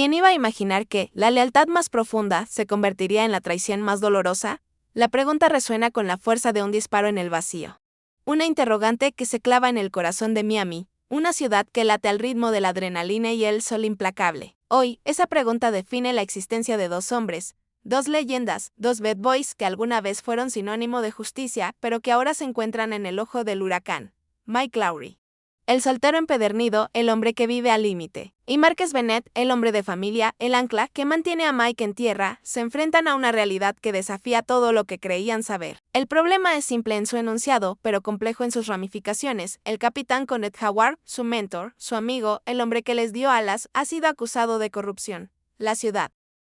¿Quién iba a imaginar que la lealtad más profunda se convertiría en la traición más dolorosa? La pregunta resuena con la fuerza de un disparo en el vacío. Una interrogante que se clava en el corazón de Miami, una ciudad que late al ritmo de la adrenalina y el sol implacable. Hoy, esa pregunta define la existencia de dos hombres, dos leyendas, dos bad boys que alguna vez fueron sinónimo de justicia, pero que ahora se encuentran en el ojo del huracán. Mike Lowrey, el soltero empedernido, el hombre que vive al límite, y Marques Bennett, el hombre de familia, el ancla que mantiene a Mike en tierra, se enfrentan a una realidad que desafía todo lo que creían saber. El problema es simple en su enunciado, pero complejo en sus ramificaciones. El capitán Connett Howard, su mentor, su amigo, el hombre que les dio alas, ha sido acusado de corrupción. La ciudad,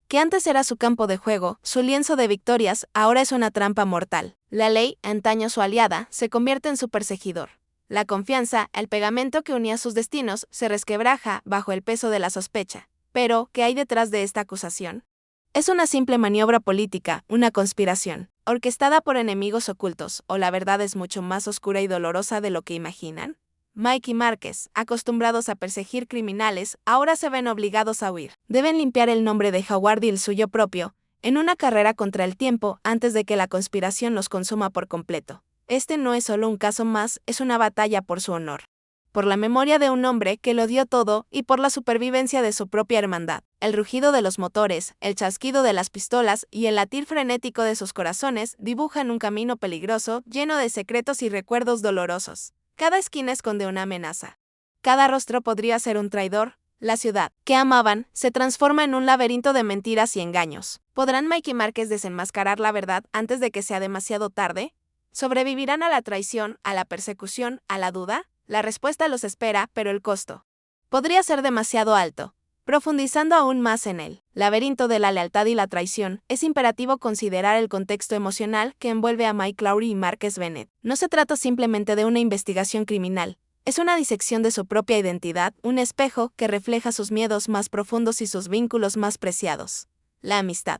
que antes era su campo de juego, su lienzo de victorias, ahora es una trampa mortal. La ley, antaño su aliada, se convierte en su perseguidor. La confianza, el pegamento que unía sus destinos, se resquebraja bajo el peso de la sospecha. Pero, ¿qué hay detrás de esta acusación? ¿Es una simple maniobra política, una conspiración, orquestada por enemigos ocultos, o la verdad es mucho más oscura y dolorosa de lo que imaginan? Mike y Marques, acostumbrados a perseguir criminales, ahora se ven obligados a huir. Deben limpiar el nombre de Howard y el suyo propio, en una carrera contra el tiempo antes de que la conspiración los consuma por completo. Este no es solo un caso más, es una batalla por su honor, por la memoria de un hombre que lo dio todo y por la supervivencia de su propia hermandad. El rugido de los motores, el chasquido de las pistolas y el latir frenético de sus corazones dibujan un camino peligroso, lleno de secretos y recuerdos dolorosos. Cada esquina esconde una amenaza. Cada rostro podría ser un traidor. La ciudad, que amaban, se transforma en un laberinto de mentiras y engaños. ¿Podrán Mike y Marques desenmascarar la verdad antes de que sea demasiado tarde? ¿Sobrevivirán a la traición, a la persecución, a la duda? La respuesta los espera, pero el costo podría ser demasiado alto. Profundizando aún más en el laberinto de la lealtad y la traición, es imperativo considerar el contexto emocional que envuelve a Mike Lowrey y Marques Bennett. No se trata simplemente de una investigación criminal, es una disección de su propia identidad, un espejo que refleja sus miedos más profundos y sus vínculos más preciados. La amistad,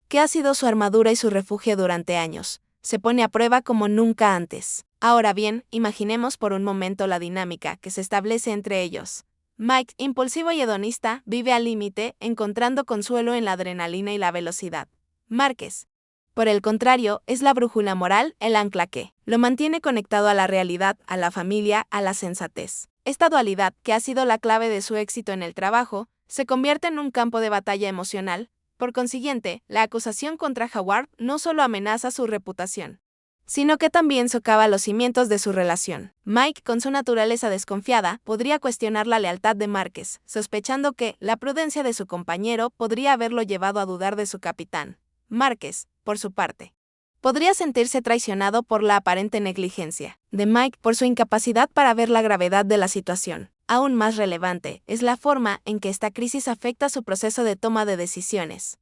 que ha sido su armadura y su refugio durante años, se pone a prueba como nunca antes. Ahora bien, imaginemos por un momento la dinámica que se establece entre ellos. Mike, impulsivo y hedonista, vive al límite, encontrando consuelo en la adrenalina y la velocidad. Marques, por el contrario, es la brújula moral, el ancla que lo mantiene conectado a la realidad, a la familia, a la sensatez. Esta dualidad, que ha sido la clave de su éxito en el trabajo, se convierte en un campo de batalla emocional. Por consiguiente, la acusación contra Howard no solo amenaza su reputación, sino que también socava los cimientos de su relación. Mike, con su naturaleza desconfiada, podría cuestionar la lealtad de Marques, sospechando que la prudencia de su compañero podría haberlo llevado a dudar de su capitán. Marques, por su parte, podría sentirse traicionado por la aparente negligencia de Mike por su incapacidad para ver la gravedad de la situación. Aún más relevante es la forma en que esta crisis afecta su proceso de toma de decisiones.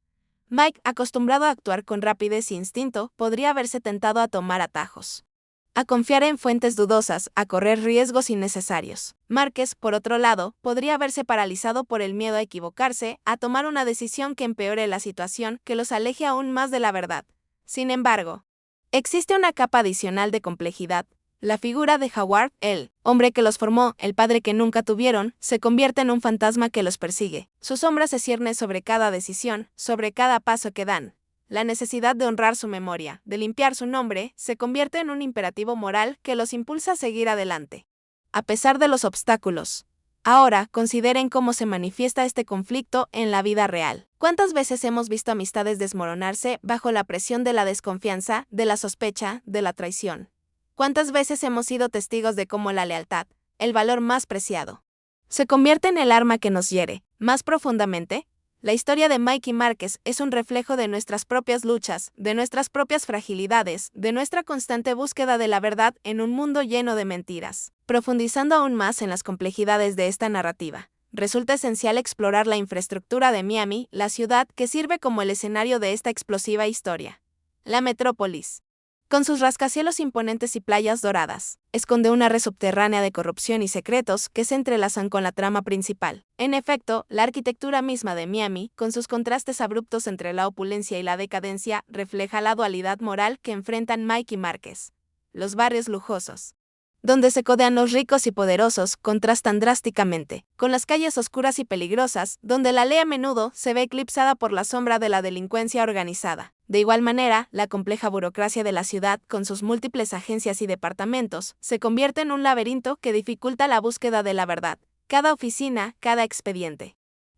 Mike, acostumbrado a actuar con rapidez e instinto, podría haberse tentado a tomar atajos, a confiar en fuentes dudosas, a correr riesgos innecesarios. Marques, por otro lado, podría haberse paralizado por el miedo a equivocarse, a tomar una decisión que empeore la situación, que los aleje aún más de la verdad. Sin embargo, existe una capa adicional de complejidad. La figura de Howard, el hombre que los formó, el padre que nunca tuvieron, se convierte en un fantasma que los persigue. Su sombra se cierne sobre cada decisión, sobre cada paso que dan. La necesidad de honrar su memoria, de limpiar su nombre, se convierte en un imperativo moral que los impulsa a seguir adelante, a pesar de los obstáculos. Ahora, consideren cómo se manifiesta este conflicto en la vida real. ¿Cuántas veces hemos visto amistades desmoronarse bajo la presión de la desconfianza, de la sospecha, de la traición? ¿Cuántas veces hemos sido testigos de cómo la lealtad, el valor más preciado, se convierte en el arma que nos hiere? Más profundamente, la historia de Mike y Marques es un reflejo de nuestras propias luchas, de nuestras propias fragilidades, de nuestra constante búsqueda de la verdad en un mundo lleno de mentiras. Profundizando aún más en las complejidades de esta narrativa, resulta esencial explorar la infraestructura de Miami, la ciudad que sirve como el escenario de esta explosiva historia. La metrópolis, con sus rascacielos imponentes y playas doradas, esconde una red subterránea de corrupción y secretos que se entrelazan con la trama principal. En efecto, la arquitectura misma de Miami, con sus contrastes abruptos entre la opulencia y la decadencia, refleja la dualidad moral que enfrentan Mike y Marques. Los barrios lujosos donde se codean los ricos y poderosos, contrastan drásticamente con las calles oscuras y peligrosas, donde la ley a menudo se ve eclipsada por la sombra de la delincuencia organizada. De igual manera, la compleja burocracia de la ciudad, con sus múltiples agencias y departamentos, se convierte en un laberinto que dificulta la búsqueda de la verdad. Cada oficina, cada expediente,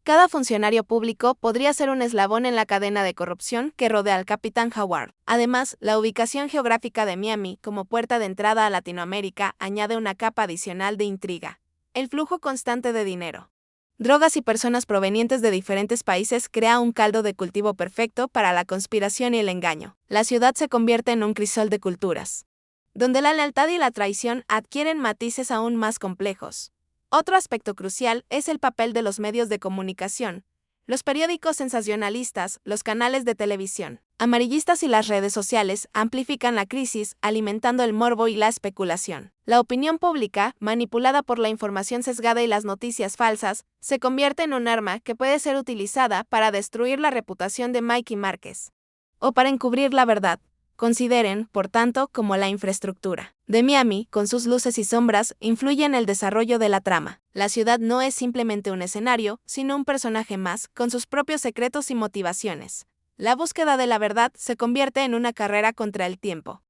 cada funcionario público podría ser un eslabón en la cadena de corrupción que rodea al capitán Howard. Además, la ubicación geográfica de Miami como puerta de entrada a Latinoamérica añade una capa adicional de intriga. El flujo constante de dinero, drogas y personas provenientes de diferentes países crea un caldo de cultivo perfecto para la conspiración y el engaño. La ciudad se convierte en un crisol de culturas, donde la lealtad y la traición adquieren matices aún más complejos. Otro aspecto crucial es el papel de los medios de comunicación, los periódicos sensacionalistas, los canales de televisión amarillistas y las redes sociales amplifican la crisis, alimentando el morbo y la especulación. La opinión pública, manipulada por la información sesgada y las noticias falsas, se convierte en un arma que puede ser utilizada para destruir la reputación de Mikey Márquez o para encubrir la verdad. Consideren, por tanto, como la infraestructura de Miami, con sus luces y sombras, influye en el desarrollo de la trama. La ciudad no es simplemente un escenario, sino un personaje más, con sus propios secretos y motivaciones. La búsqueda de la verdad se convierte en una carrera contra el tiempo,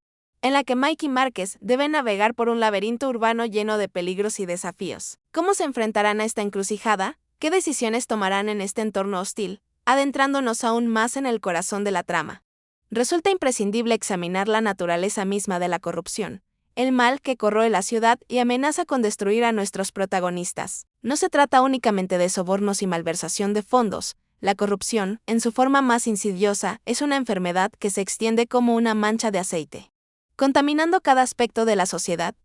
en la que Mikey Márquez debe navegar por un laberinto urbano lleno de peligros y desafíos. ¿Cómo se enfrentarán a esta encrucijada? ¿Qué decisiones tomarán en este entorno hostil, adentrándonos aún más en el corazón de la trama? Resulta imprescindible examinar la naturaleza misma de la corrupción, el mal que corroe la ciudad y amenaza con destruir a nuestros protagonistas. No se trata únicamente de sobornos y malversación de fondos. La corrupción, en su forma más insidiosa, es una enfermedad que se extiende como una mancha de aceite, contaminando cada aspecto de la sociedad.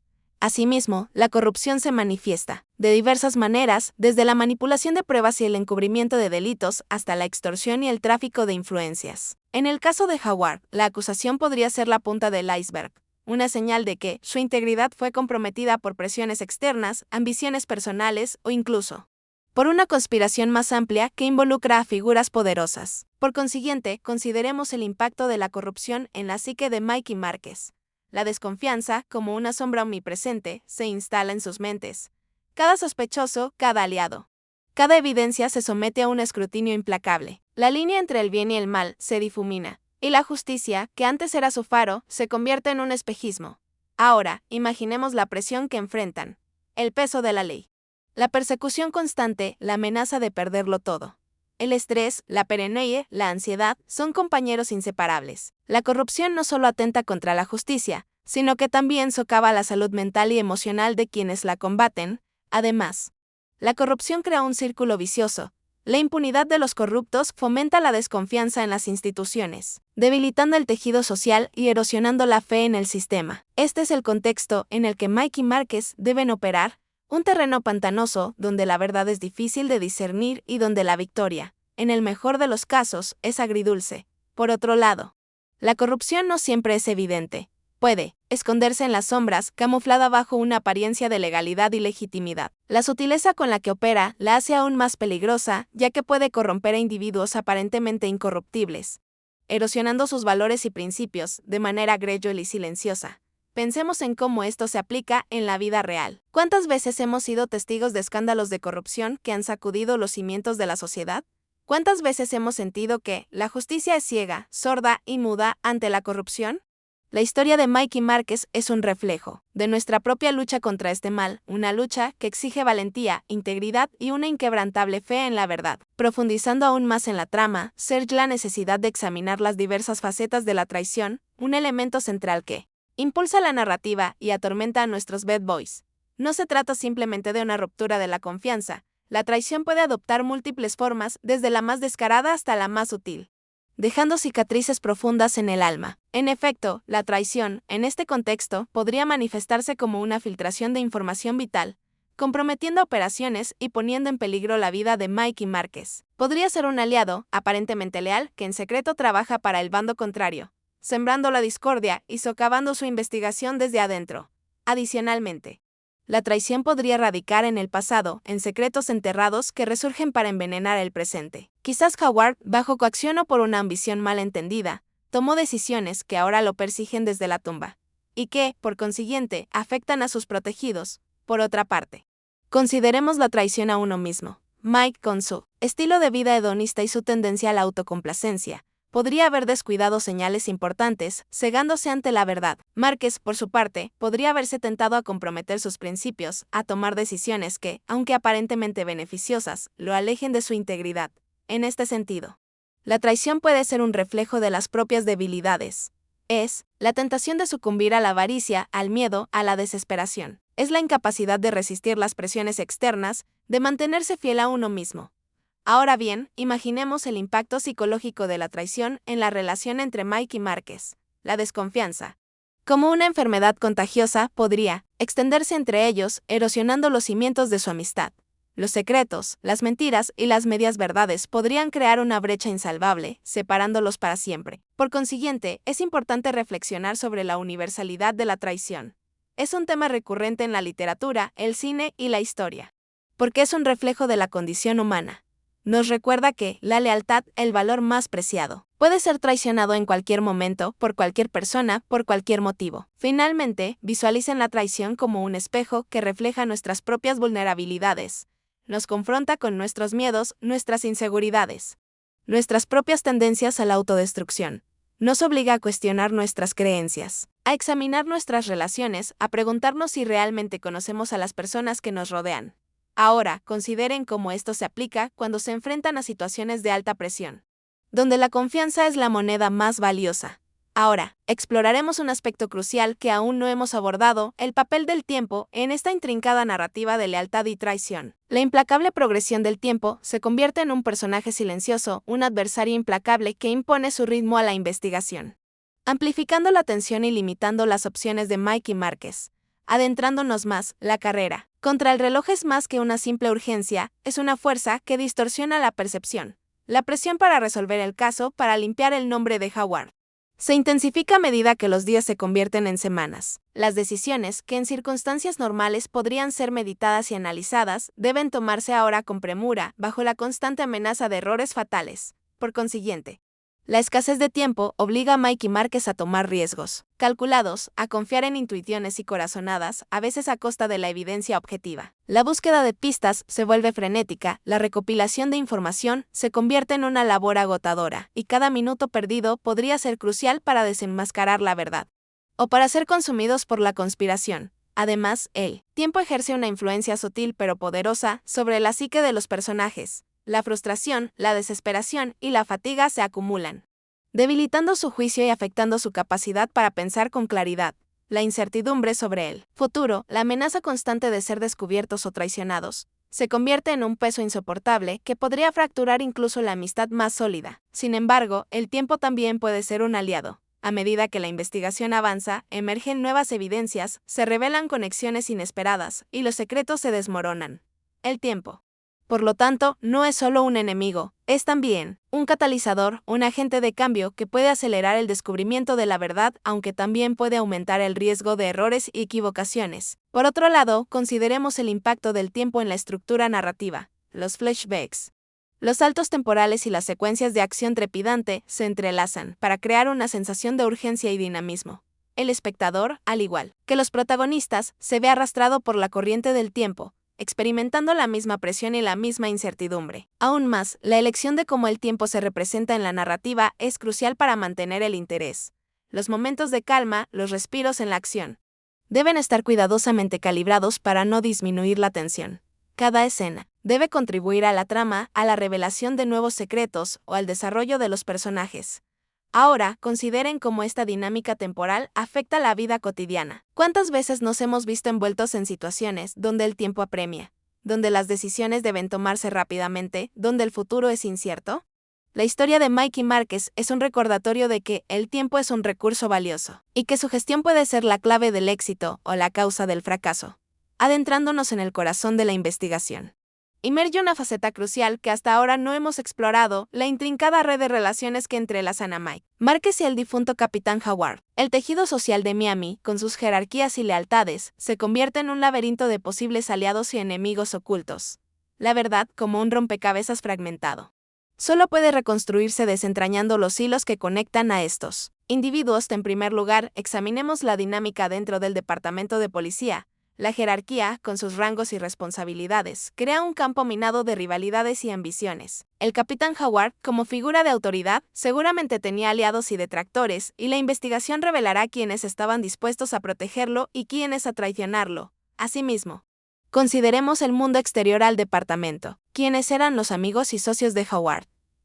Asimismo, la corrupción se manifiesta de diversas maneras, desde la manipulación de pruebas y el encubrimiento de delitos hasta la extorsión y el tráfico de influencias. En el caso de Howard, la acusación podría ser la punta del iceberg, una señal de que su integridad fue comprometida por presiones externas, ambiciones personales o incluso por una conspiración más amplia que involucra a figuras poderosas. Por consiguiente, consideremos el impacto de la corrupción en la psique de Mikey Márquez. La desconfianza, como una sombra omnipresente, se instala en sus mentes. Cada sospechoso, cada aliado, cada evidencia se somete a un escrutinio implacable. La línea entre el bien y el mal se difumina, y la justicia, que antes era su faro, se convierte en un espejismo. Ahora, imaginemos la presión que enfrentan, el peso de la ley, la persecución constante, la amenaza de perderlo todo. El estrés, la paranoia, la ansiedad son compañeros inseparables. La corrupción no solo atenta contra la justicia, sino que también socava la salud mental y emocional de quienes la combaten. Además, la corrupción crea un círculo vicioso. La impunidad de los corruptos fomenta la desconfianza en las instituciones, debilitando el tejido social y erosionando la fe en el sistema. Este es el contexto en el que Mikey Márquez deben operar, un terreno pantanoso donde la verdad es difícil de discernir y donde la victoria, en el mejor de los casos, es agridulce. Por otro lado, la corrupción no siempre es evidente. Puede esconderse en las sombras, camuflada bajo una apariencia de legalidad y legitimidad. La sutileza con la que opera la hace aún más peligrosa, ya que puede corromper a individuos aparentemente incorruptibles, erosionando sus valores y principios de manera gradual y silenciosa. Pensemos en cómo esto se aplica en la vida real. ¿Cuántas veces hemos sido testigos de escándalos de corrupción que han sacudido los cimientos de la sociedad? ¿Cuántas veces hemos sentido que la justicia es ciega, sorda y muda ante la corrupción? La historia de Mikey Márquez es un reflejo de nuestra propia lucha contra este mal, una lucha que exige valentía, integridad y una inquebrantable fe en la verdad. Profundizando aún más en la trama, surge la necesidad de examinar las diversas facetas de la traición, un elemento central que impulsa la narrativa y atormenta a nuestros bad boys. No se trata simplemente de una ruptura de la confianza. La traición puede adoptar múltiples formas, desde la más descarada hasta la más sutil, dejando cicatrices profundas en el alma. En efecto, la traición, en este contexto, podría manifestarse como una filtración de información vital, comprometiendo operaciones y poniendo en peligro la vida de Mikey Márquez. Podría ser un aliado, aparentemente leal, que en secreto trabaja para el bando contrario, sembrando la discordia y socavando su investigación desde adentro. Adicionalmente, la traición podría radicar en el pasado, en secretos enterrados que resurgen para envenenar el presente. Quizás Howard, bajo coacción o por una ambición mal entendida, tomó decisiones que ahora lo persiguen desde la tumba. y que, por consiguiente, afectan a sus protegidos. Por otra parte, consideremos la traición a uno mismo. Mike, con su estilo de vida hedonista y su tendencia a la autocomplacencia, podría haber descuidado señales importantes, cegándose ante la verdad. Márquez, por su parte, podría haberse tentado a comprometer sus principios, a tomar decisiones que, aunque aparentemente beneficiosas, lo alejen de su integridad. En este sentido, la traición puede ser un reflejo de las propias debilidades. Es la tentación de sucumbir a la avaricia, al miedo, a la desesperación. Es la incapacidad de resistir las presiones externas, de mantenerse fiel a uno mismo. Ahora bien, imaginemos el impacto psicológico de la traición en la relación entre Mike y Márquez. La desconfianza, como una enfermedad contagiosa, podría extenderse entre ellos, erosionando los cimientos de su amistad. Los secretos, las mentiras y las medias verdades podrían crear una brecha insalvable, separándolos para siempre. Por consiguiente, es importante reflexionar sobre la universalidad de la traición. Es un tema recurrente en la literatura, el cine y la historia, porque es un reflejo de la condición humana. Nos recuerda que la lealtad, el valor más preciado, puede ser traicionado en cualquier momento, por cualquier persona, por cualquier motivo. Finalmente, visualicen la traición como un espejo que refleja nuestras propias vulnerabilidades. Nos confronta con nuestros miedos, nuestras inseguridades, nuestras propias tendencias a la autodestrucción. Nos obliga a cuestionar nuestras creencias, a examinar nuestras relaciones, a preguntarnos si realmente conocemos a las personas que nos rodean. Ahora, consideren cómo esto se aplica cuando se enfrentan a situaciones de alta presión, donde la confianza es la moneda más valiosa. Ahora, exploraremos un aspecto crucial que aún no hemos abordado, el papel del tiempo en esta intrincada narrativa de lealtad y traición. La implacable progresión del tiempo se convierte en un personaje silencioso, un adversario implacable que impone su ritmo a la investigación, amplificando la tensión y limitando las opciones de Mike y Márquez. Adentrándonos más, la carrera contra el reloj es más que una simple urgencia, es una fuerza que distorsiona la percepción. La presión para resolver el caso, para limpiar el nombre de Howard, se intensifica a medida que los días se convierten en semanas. Las decisiones, que en circunstancias normales podrían ser meditadas y analizadas, deben tomarse ahora con premura, bajo la constante amenaza de errores fatales. Por consiguiente, la escasez de tiempo obliga a Mike y Márquez a tomar riesgos calculados, a confiar en intuiciones y corazonadas, a veces a costa de la evidencia objetiva. La búsqueda de pistas se vuelve frenética, la recopilación de información se convierte en una labor agotadora, y cada minuto perdido podría ser crucial para desenmascarar la verdad, o para ser consumidos por la conspiración. Además, el tiempo ejerce una influencia sutil pero poderosa sobre la psique de los personajes. La frustración, la desesperación y la fatiga se acumulan, debilitando su juicio y afectando su capacidad para pensar con claridad. La incertidumbre sobre el futuro, la amenaza constante de ser descubiertos o traicionados, se convierte en un peso insoportable que podría fracturar incluso la amistad más sólida. Sin embargo, el tiempo también puede ser un aliado. A medida que la investigación avanza, emergen nuevas evidencias, se revelan conexiones inesperadas y los secretos se desmoronan. El tiempo, por lo tanto, no es solo un enemigo, es también un catalizador, un agente de cambio que puede acelerar el descubrimiento de la verdad, aunque también puede aumentar el riesgo de errores y equivocaciones. Por otro lado, consideremos el impacto del tiempo en la estructura narrativa. Los flashbacks, los saltos temporales y las secuencias de acción trepidante se entrelazan para crear una sensación de urgencia y dinamismo. El espectador, al igual que los protagonistas, se ve arrastrado por la corriente del tiempo, experimentando la misma presión y la misma incertidumbre. Aún más, la elección de cómo el tiempo se representa en la narrativa es crucial para mantener el interés. Los momentos de calma, los respiros en la acción, deben estar cuidadosamente calibrados para no disminuir la tensión. Cada escena debe contribuir a la trama, a la revelación de nuevos secretos o al desarrollo de los personajes. Ahora, consideren cómo esta dinámica temporal afecta la vida cotidiana. ¿Cuántas veces nos hemos visto envueltos en situaciones donde el tiempo apremia, donde las decisiones deben tomarse rápidamente, donde el futuro es incierto? La historia de Mike y Márquez es un recordatorio de que el tiempo es un recurso valioso, y que su gestión puede ser la clave del éxito o la causa del fracaso. Adentrándonos en el corazón de la investigación, emerge una faceta crucial que hasta ahora no hemos explorado, la intrincada red de relaciones que entrelazan a Mike, Márquez y el difunto Capitán Howard. El tejido social de Miami, con sus jerarquías y lealtades, se convierte en un laberinto de posibles aliados y enemigos ocultos. La verdad como un rompecabezas fragmentado. solo puede reconstruirse desentrañando los hilos que conectan a estos individuos. En primer lugar, examinemos la dinámica dentro del departamento de policía. La jerarquía, con sus rangos y responsabilidades, crea un campo minado de rivalidades y ambiciones. El capitán Howard, como figura de autoridad, seguramente tenía aliados y detractores, y la investigación revelará quiénes estaban dispuestos a protegerlo y quiénes a traicionarlo. Asimismo, consideremos el mundo exterior al departamento. ¿Quiénes eran los amigos y socios de Howard?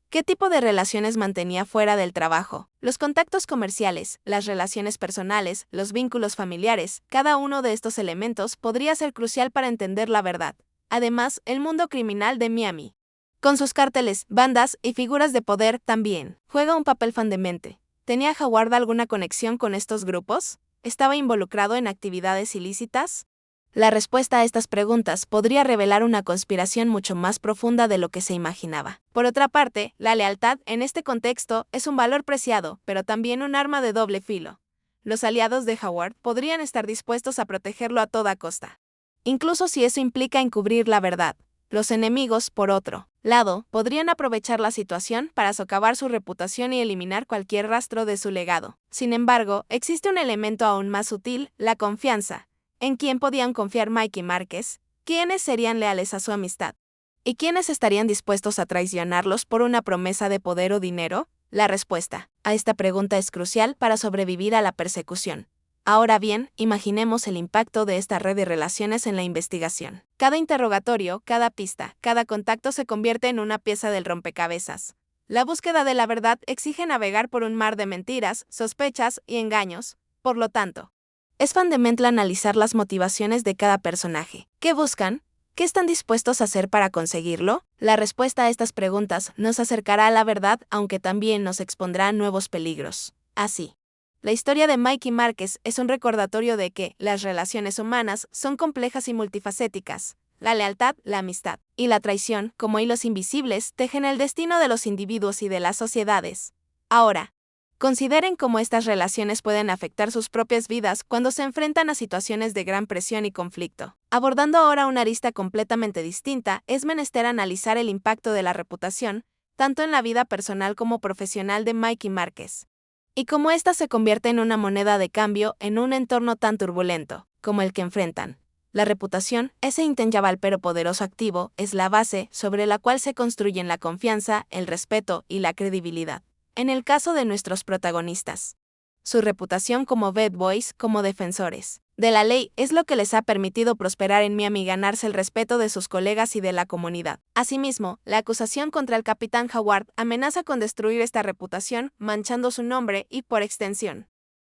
¿Qué tipo de relaciones mantenía fuera del trabajo? Los contactos comerciales, las relaciones personales, los vínculos familiares, cada uno de estos elementos podría ser crucial para entender la verdad. Además, el mundo criminal de Miami, con sus cárteles, bandas y figuras de poder, también juega un papel fundamental. ¿Tenía Howard alguna conexión con estos grupos? ¿Estaba involucrado en actividades ilícitas? La respuesta a estas preguntas podría revelar una conspiración mucho más profunda de lo que se imaginaba. Por otra parte, la lealtad en este contexto es un valor preciado, pero también un arma de doble filo. Los aliados de Howard podrían estar dispuestos a protegerlo a toda costa, incluso si eso implica encubrir la verdad. Los enemigos, por otro lado, podrían aprovechar la situación para socavar su reputación y eliminar cualquier rastro de su legado. Sin embargo, existe un elemento aún más sutil: la confianza. ¿En quién podían confiar Mike y Márquez? ¿Quiénes serían leales a su amistad? ¿Y quiénes estarían dispuestos a traicionarlos por una promesa de poder o dinero? La respuesta a esta pregunta es crucial para sobrevivir a la persecución. Ahora bien, imaginemos el impacto de esta red de relaciones en la investigación. Cada interrogatorio, cada pista, cada contacto se convierte en una pieza del rompecabezas. La búsqueda de la verdad exige navegar por un mar de mentiras, sospechas y engaños. Por lo tanto, es fundamental analizar las motivaciones de cada personaje. ¿Qué buscan? ¿Qué están dispuestos a hacer para conseguirlo? La respuesta a estas preguntas nos acercará a la verdad, aunque también nos expondrá a nuevos peligros. Así, la historia de Mike y Márquez es un recordatorio de que las relaciones humanas son complejas y multifacéticas. La lealtad, la amistad y la traición, como hilos invisibles, tejen el destino de los individuos y de las sociedades. Ahora, consideren cómo estas relaciones pueden afectar sus propias vidas cuando se enfrentan a situaciones de gran presión y conflicto. Abordando ahora una arista completamente distinta, es menester analizar el impacto de la reputación, tanto en la vida personal como profesional de Mike y Márquez, y cómo ésta se convierte en una moneda de cambio en un entorno tan turbulento como el que enfrentan. La reputación, ese intangible pero poderoso activo, es la base sobre la cual se construyen la confianza, el respeto y la credibilidad. En el caso de nuestros protagonistas, su reputación como bad boys, como defensores de la ley, es lo que les ha permitido prosperar en Miami y ganarse el respeto de sus colegas y de la comunidad. Asimismo, la acusación contra el capitán Howard amenaza con destruir esta reputación, manchando su nombre y, por extensión,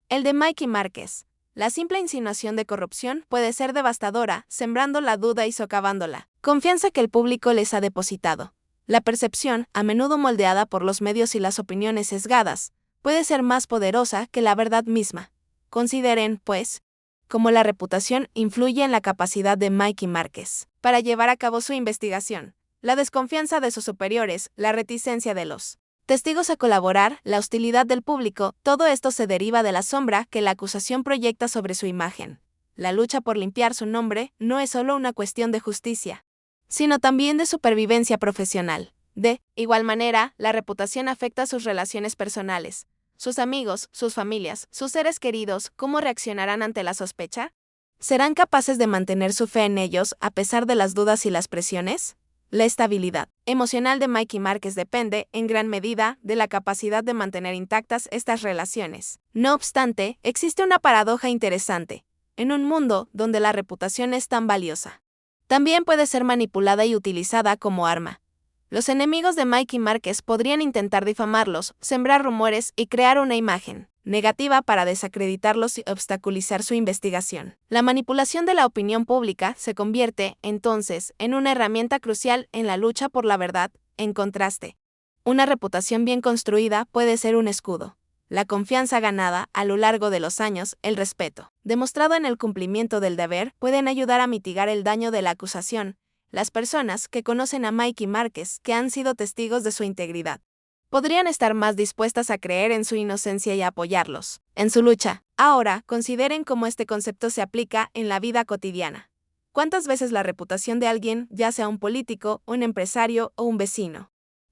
el de Mike y Márquez. La simple insinuación de corrupción puede ser devastadora, sembrando la duda y socavándola confianza que el público les ha depositado. La percepción, a menudo moldeada por los medios y las opiniones sesgadas, puede ser más poderosa que la verdad misma. Consideren, pues, cómo la reputación influye en la capacidad de Mike y Márquez para llevar a cabo su investigación. La desconfianza de sus superiores, la reticencia de los testigos a colaborar, la hostilidad del público, todo esto se deriva de la sombra que la acusación proyecta sobre su imagen. La lucha por limpiar su nombre no es solo una cuestión de justicia, sino también de supervivencia profesional. De igual manera, la reputación afecta sus relaciones personales. Sus amigos, sus familias, sus seres queridos, ¿cómo reaccionarán ante la sospecha? ¿Serán capaces de mantener su fe en ellos a pesar de las dudas y las presiones? La estabilidad emocional de Mike y Márquez depende, en gran medida, de la capacidad de mantener intactas estas relaciones. No obstante, existe una paradoja interesante. En un mundo donde la reputación es tan valiosa, también puede ser manipulada y utilizada como arma. Los enemigos de Mike y Márquez podrían intentar difamarlos, sembrar rumores y crear una imagen negativa para desacreditarlos y obstaculizar su investigación. La manipulación de la opinión pública se convierte, entonces, en una herramienta crucial en la lucha por la verdad. En contraste, una reputación bien construida puede ser un escudo. La confianza ganada a lo largo de los años, el respeto demostrado en el cumplimiento del deber, pueden ayudar a mitigar el daño de la acusación. Las personas que conocen a Mike y Márquez, que han sido testigos de su integridad, podrían estar más dispuestas a creer en su inocencia y a apoyarlos en su lucha. Ahora, consideren cómo este concepto se aplica en la vida cotidiana. ¿Cuántas veces la reputación de alguien, ya sea un político, un empresario o un vecino,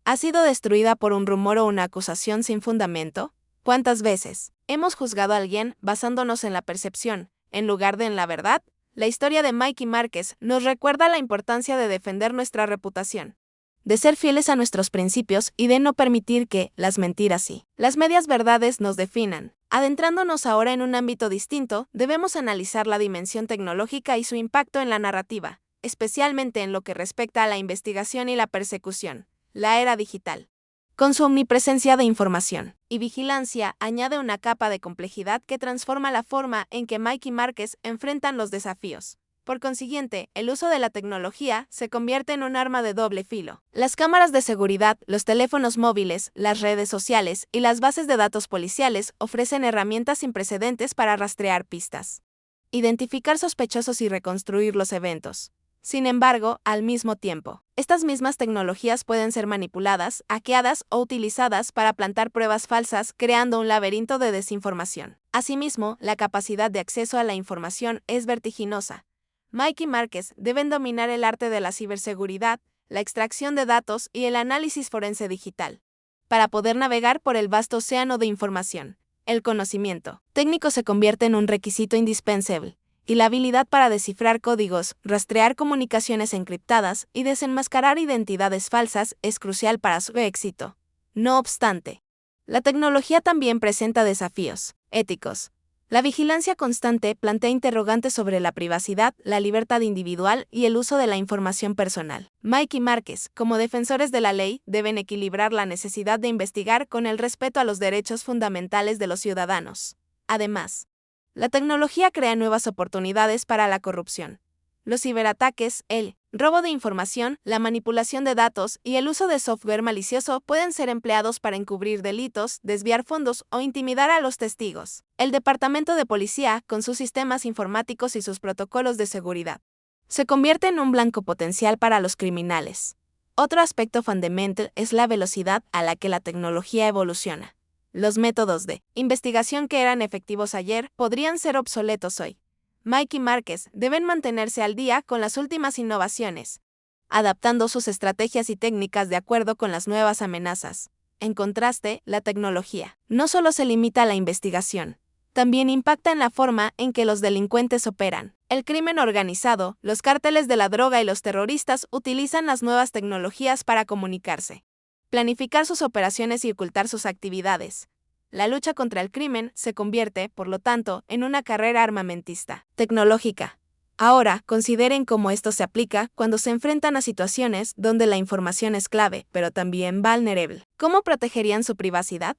¿Ha sido destruida por un rumor o una acusación sin fundamento? ¿Cuántas veces hemos juzgado a alguien basándonos en la percepción, en lugar de en la verdad? La historia de Mikey Márquez nos recuerda la importancia de defender nuestra reputación, de ser fieles a nuestros principios y de no permitir que las mentiras y las medias verdades nos definan. Adentrándonos ahora en un ámbito distinto, debemos analizar la dimensión tecnológica y su impacto en la narrativa, especialmente en lo que respecta a la investigación y la persecución. La era digital, con su omnipresencia de información y vigilancia, añade una capa de complejidad que transforma la forma en que Mikey Márquez enfrentan los desafíos. Por consiguiente, el uso de la tecnología se convierte en un arma de doble filo. Las cámaras de seguridad, los teléfonos móviles, las redes sociales y las bases de datos policiales ofrecen herramientas sin precedentes para rastrear pistas, identificar sospechosos y reconstruir los eventos. Sin embargo, al mismo tiempo, estas mismas tecnologías pueden ser manipuladas, hackeadas o utilizadas para plantar pruebas falsas, creando un laberinto de desinformación. Asimismo, la capacidad de acceso a la información es vertiginosa. Mikey Márquez deben dominar el arte de la ciberseguridad, la extracción de datos y el análisis forense digital, para poder navegar por el vasto océano de información. El conocimiento técnico se convierte en un requisito indispensable, y la habilidad para descifrar códigos, rastrear comunicaciones encriptadas y desenmascarar identidades falsas es crucial para su éxito. No obstante, la tecnología también presenta desafíos éticos. La vigilancia constante plantea interrogantes sobre la privacidad, la libertad individual y el uso de la información personal. Mikey Márquez, como defensores de la ley, deben equilibrar la necesidad de investigar con el respeto a los derechos fundamentales de los ciudadanos. Además, la tecnología crea nuevas oportunidades para la corrupción. Los ciberataques, el robo de información, la manipulación de datos y el uso de software malicioso pueden ser empleados para encubrir delitos, desviar fondos o intimidar a los testigos. El Departamento de Policía, con sus sistemas informáticos y sus protocolos de seguridad, se convierte en un blanco potencial para los criminales. Otro aspecto fundamental es la velocidad a la que la tecnología evoluciona. Los métodos de investigación que eran efectivos ayer podrían ser obsoletos hoy. Mikey Márquez deben mantenerse al día con las últimas innovaciones, adaptando sus estrategias y técnicas de acuerdo con las nuevas amenazas. En contraste, la tecnología no solo se limita a la investigación, también impacta en la forma en que los delincuentes operan. El crimen organizado, los cárteles de la droga y los terroristas utilizan las nuevas tecnologías para comunicarse, planificar sus operaciones y ocultar sus actividades. La lucha contra el crimen se convierte, por lo tanto, en una carrera armamentista, tecnológica. Ahora, consideren cómo esto se aplica cuando se enfrentan a situaciones donde la información es clave, pero también vulnerable. ¿Cómo protegerían su privacidad?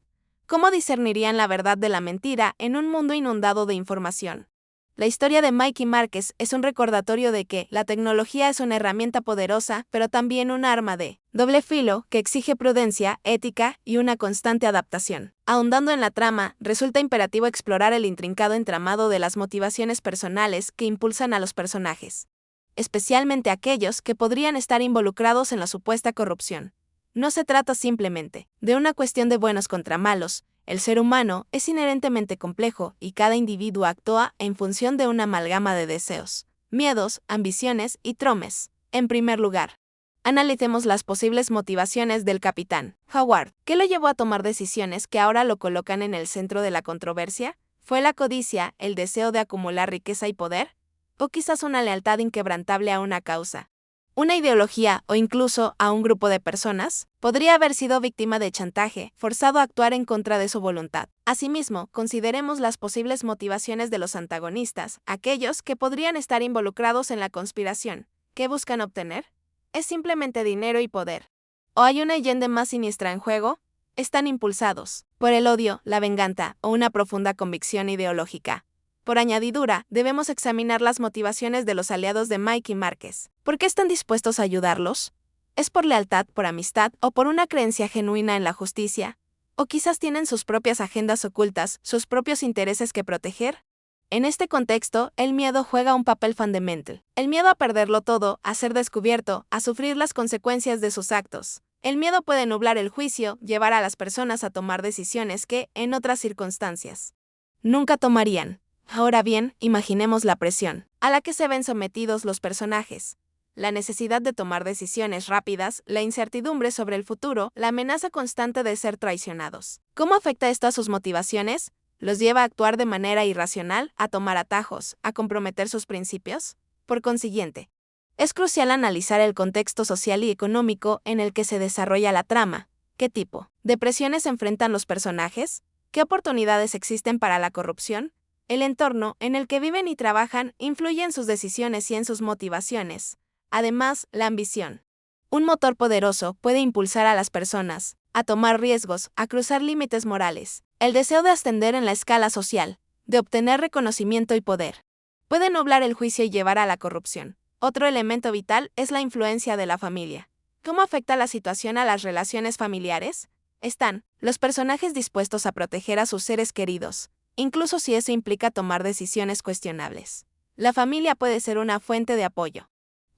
¿Cómo discernirían la verdad de la mentira en un mundo inundado de información? La historia de Mikey Márquez es un recordatorio de que la tecnología es una herramienta poderosa, pero también un arma de doble filo que exige prudencia, ética y una constante adaptación. Ahondando en la trama, resulta imperativo explorar el intrincado entramado de las motivaciones personales que impulsan a los personajes, especialmente aquellos que podrían estar involucrados en la supuesta corrupción. No se trata simplemente de una cuestión de buenos contra malos. El ser humano es inherentemente complejo y cada individuo actúa en función de una amalgama de deseos, miedos, ambiciones y tromes. En primer lugar, analicemos las posibles motivaciones del capitán Howard. ¿Qué lo llevó a tomar decisiones que ahora lo colocan en el centro de la controversia? ¿Fue la codicia, el deseo de acumular riqueza y poder? ¿O quizás una lealtad inquebrantable a una causa, una ideología o incluso a un grupo de personas? Podría haber sido víctima de chantaje, forzado a actuar en contra de su voluntad. Asimismo, consideremos las posibles motivaciones de los antagonistas, aquellos que podrían estar involucrados en la conspiración. ¿Qué buscan obtener? ¿Es simplemente dinero y poder? ¿O hay una leyenda más siniestra en juego? Están impulsados por el odio, la venganza o una profunda convicción ideológica. Por añadidura, debemos examinar las motivaciones de los aliados de Mikey Márquez. ¿Por qué están dispuestos a ayudarlos? ¿Es por lealtad, por amistad o por una creencia genuina en la justicia? ¿O quizás tienen sus propias agendas ocultas, sus propios intereses que proteger? En este contexto, el miedo juega un papel fundamental. El miedo a perderlo todo, a ser descubierto, a sufrir las consecuencias de sus actos. El miedo puede nublar el juicio, llevar a las personas a tomar decisiones que, en otras circunstancias, nunca tomarían. Ahora bien, imaginemos la presión a la que se ven sometidos los personajes. la necesidad de tomar decisiones rápidas, la incertidumbre sobre el futuro, la amenaza constante de ser traicionados. ¿Cómo afecta esto a sus motivaciones? ¿Los lleva a actuar de manera irracional, a tomar atajos, a comprometer sus principios? Por consiguiente, es crucial analizar el contexto social y económico en el que se desarrolla la trama. ¿Qué tipo de presiones enfrentan los personajes? ¿Qué oportunidades existen para la corrupción? El entorno en el que viven y trabajan influye en sus decisiones y en sus motivaciones. Además, la ambición. Un motor poderoso puede impulsar a las personas a tomar riesgos, a cruzar límites morales. El deseo de ascender en la escala social, de obtener reconocimiento y poder, puede nublar el juicio y llevar a la corrupción. Otro elemento vital es la influencia de la familia. ¿Cómo afecta la situación a las relaciones familiares? Están los personajes dispuestos a proteger a sus seres queridos, incluso si eso implica tomar decisiones cuestionables. La familia puede ser una fuente de apoyo,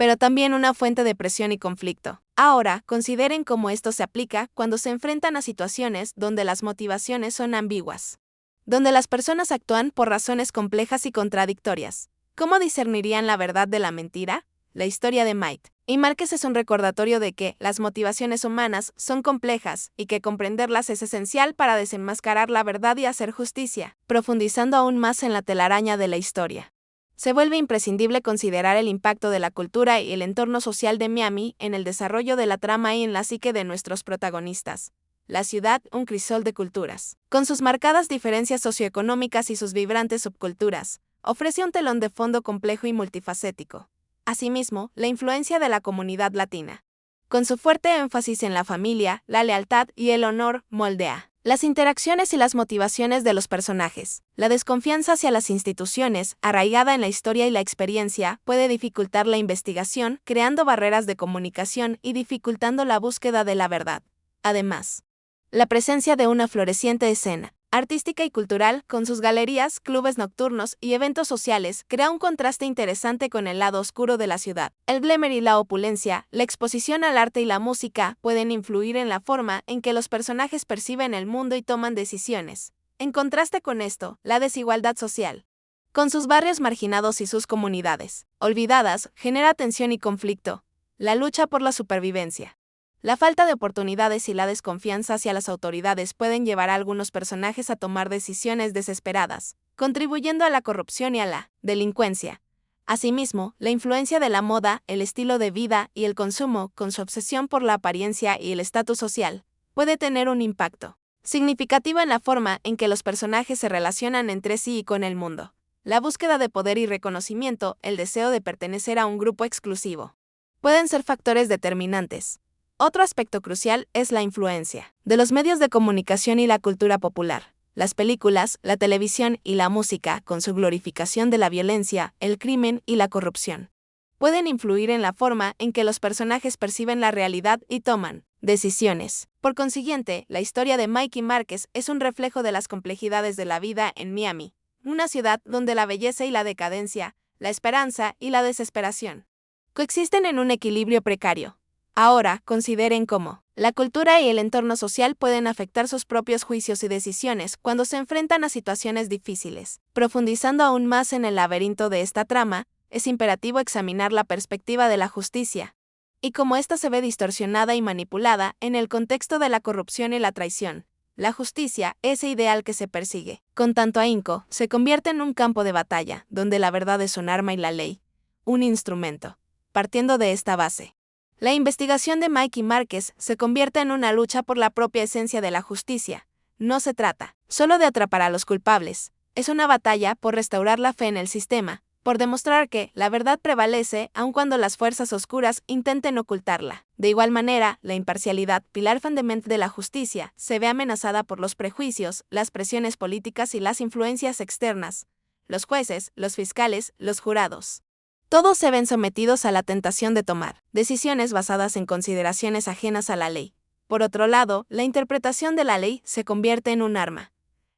pero también una fuente de presión y conflicto. Ahora, consideren cómo esto se aplica cuando se enfrentan a situaciones donde las motivaciones son ambiguas, donde las personas actúan por razones complejas y contradictorias. ¿Cómo discernirían la verdad de la mentira? La historia de Mike y Márquez es un recordatorio de que las motivaciones humanas son complejas y que comprenderlas es esencial para desenmascarar la verdad y hacer justicia, profundizando aún más en la telaraña de la historia. Se vuelve imprescindible considerar el impacto de la cultura y el entorno social de Miami en el desarrollo de la trama y en la psique de nuestros protagonistas. La ciudad, un crisol de culturas. Con sus marcadas diferencias socioeconómicas y sus vibrantes subculturas, ofrece un telón de fondo complejo y multifacético. Asimismo, la influencia de la comunidad latina, con su fuerte énfasis en la familia, la lealtad y el honor, moldea las interacciones y las motivaciones de los personajes. La desconfianza hacia las instituciones, arraigada en la historia y la experiencia, puede dificultar la investigación, creando barreras de comunicación y dificultando la búsqueda de la verdad. Además, la presencia de una floreciente escena artística y cultural, con sus galerías, clubes nocturnos y eventos sociales, crea un contraste interesante con el lado oscuro de la ciudad. El glamour y la opulencia, la exposición al arte y la música, pueden influir en la forma en que los personajes perciben el mundo y toman decisiones. En contraste con esto, la desigualdad social, con sus barrios marginados y sus comunidades olvidadas, genera tensión y conflicto. La lucha por la supervivencia. La falta de oportunidades y la desconfianza hacia las autoridades pueden llevar a algunos personajes a tomar decisiones desesperadas, contribuyendo a la corrupción y a la delincuencia. Asimismo, la influencia de la moda, el estilo de vida y el consumo, con su obsesión por la apariencia y el estatus social, puede tener un impacto significativo en la forma en que los personajes se relacionan entre sí y con el mundo. La búsqueda de poder y reconocimiento, el deseo de pertenecer a un grupo exclusivo, pueden ser factores determinantes. Otro aspecto crucial es la influencia de los medios de comunicación y la cultura popular. Las películas, la televisión y la música, con su glorificación de la violencia, el crimen y la corrupción, pueden influir en la forma en que los personajes perciben la realidad y toman decisiones. Por consiguiente, la historia de Mike y Márquez es un reflejo de las complejidades de la vida en Miami, una ciudad donde la belleza y la decadencia, la esperanza y la desesperación coexisten en un equilibrio precario. Ahora, consideren cómo la cultura y el entorno social pueden afectar sus propios juicios y decisiones cuando se enfrentan a situaciones difíciles. Profundizando aún más en el laberinto de esta trama, es imperativo examinar la perspectiva de la justicia y cómo ésta se ve distorsionada y manipulada en el contexto de la corrupción y la traición. La justicia, ese ideal que se persigue con tanto ahínco, se convierte en un campo de batalla, donde la verdad es un arma y la ley un instrumento. Partiendo de esta base, la investigación de Mike y Márquez se convierte en una lucha por la propia esencia de la justicia. No se trata solo de atrapar a los culpables, es una batalla por restaurar la fe en el sistema, por demostrar que la verdad prevalece aun cuando las fuerzas oscuras intenten ocultarla. De igual manera, la imparcialidad, pilar fundamental de la justicia, se ve amenazada por los prejuicios, las presiones políticas y las influencias externas. Los jueces, los fiscales, los jurados, todos se ven sometidos a la tentación de tomar decisiones basadas en consideraciones ajenas a la ley. Por otro lado, la interpretación de la ley se convierte en un arma.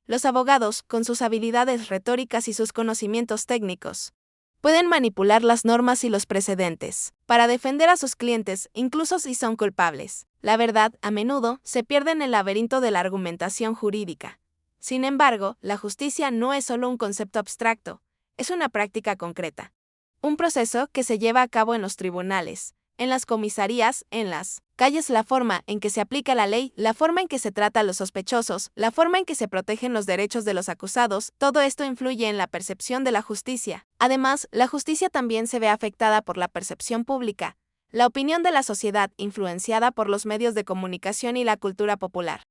Los abogados, con sus habilidades retóricas y sus conocimientos técnicos, pueden manipular las normas y los precedentes para defender a sus clientes, incluso si son culpables. La verdad, a menudo, se pierde en el laberinto de la argumentación jurídica. Sin embargo, la justicia no es solo un concepto abstracto, es una práctica concreta. Un proceso que se lleva a cabo en los tribunales, en las comisarías, en las calles, la forma en que se aplica la ley, la forma en que se trata a los sospechosos, la forma en que se protegen los derechos de los acusados, todo esto influye en la percepción de la justicia. Además, la justicia también se ve afectada por la percepción pública, la opinión de la sociedad influenciada por los medios de comunicación y la cultura popular.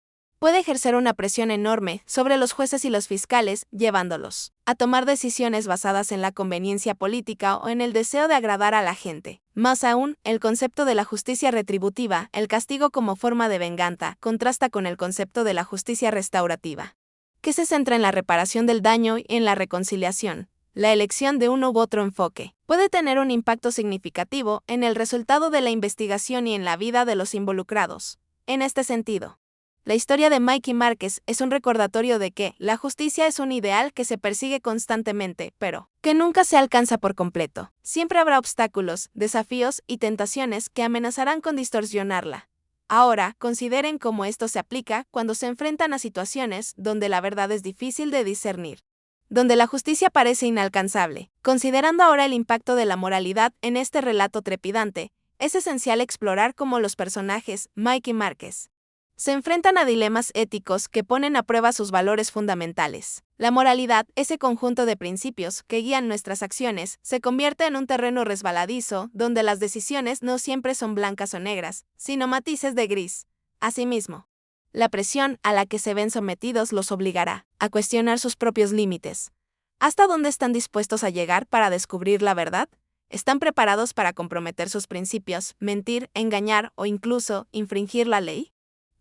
Puede ejercer una presión enorme sobre los jueces y los fiscales, llevándolos a tomar decisiones basadas en la conveniencia política o en el deseo de agradar a la gente. Más aún, el concepto de la justicia retributiva, el castigo como forma de venganza, contrasta con el concepto de la justicia restaurativa, que se centra en la reparación del daño y en la reconciliación. La elección de uno u otro enfoque puede tener un impacto significativo en el resultado de la investigación y en la vida de los involucrados. En este sentido, la historia de Mikey Márquez es un recordatorio de que la justicia es un ideal que se persigue constantemente, pero que nunca se alcanza por completo. Siempre habrá obstáculos, desafíos y tentaciones que amenazarán con distorsionarla. Ahora, consideren cómo esto se aplica cuando se enfrentan a situaciones donde la verdad es difícil de discernir, donde la justicia parece inalcanzable. Considerando ahora el impacto de la moralidad en este relato trepidante, es esencial explorar cómo los personajes, Mikey Márquez, se enfrentan a dilemas éticos que ponen a prueba sus valores fundamentales. La moralidad, ese conjunto de principios que guían nuestras acciones, se convierte en un terreno resbaladizo donde las decisiones no siempre son blancas o negras, sino matices de gris. Asimismo, la presión a la que se ven sometidos los obligará a cuestionar sus propios límites. ¿Hasta dónde están dispuestos a llegar para descubrir la verdad? ¿Están preparados para comprometer sus principios, mentir, engañar o incluso infringir la ley?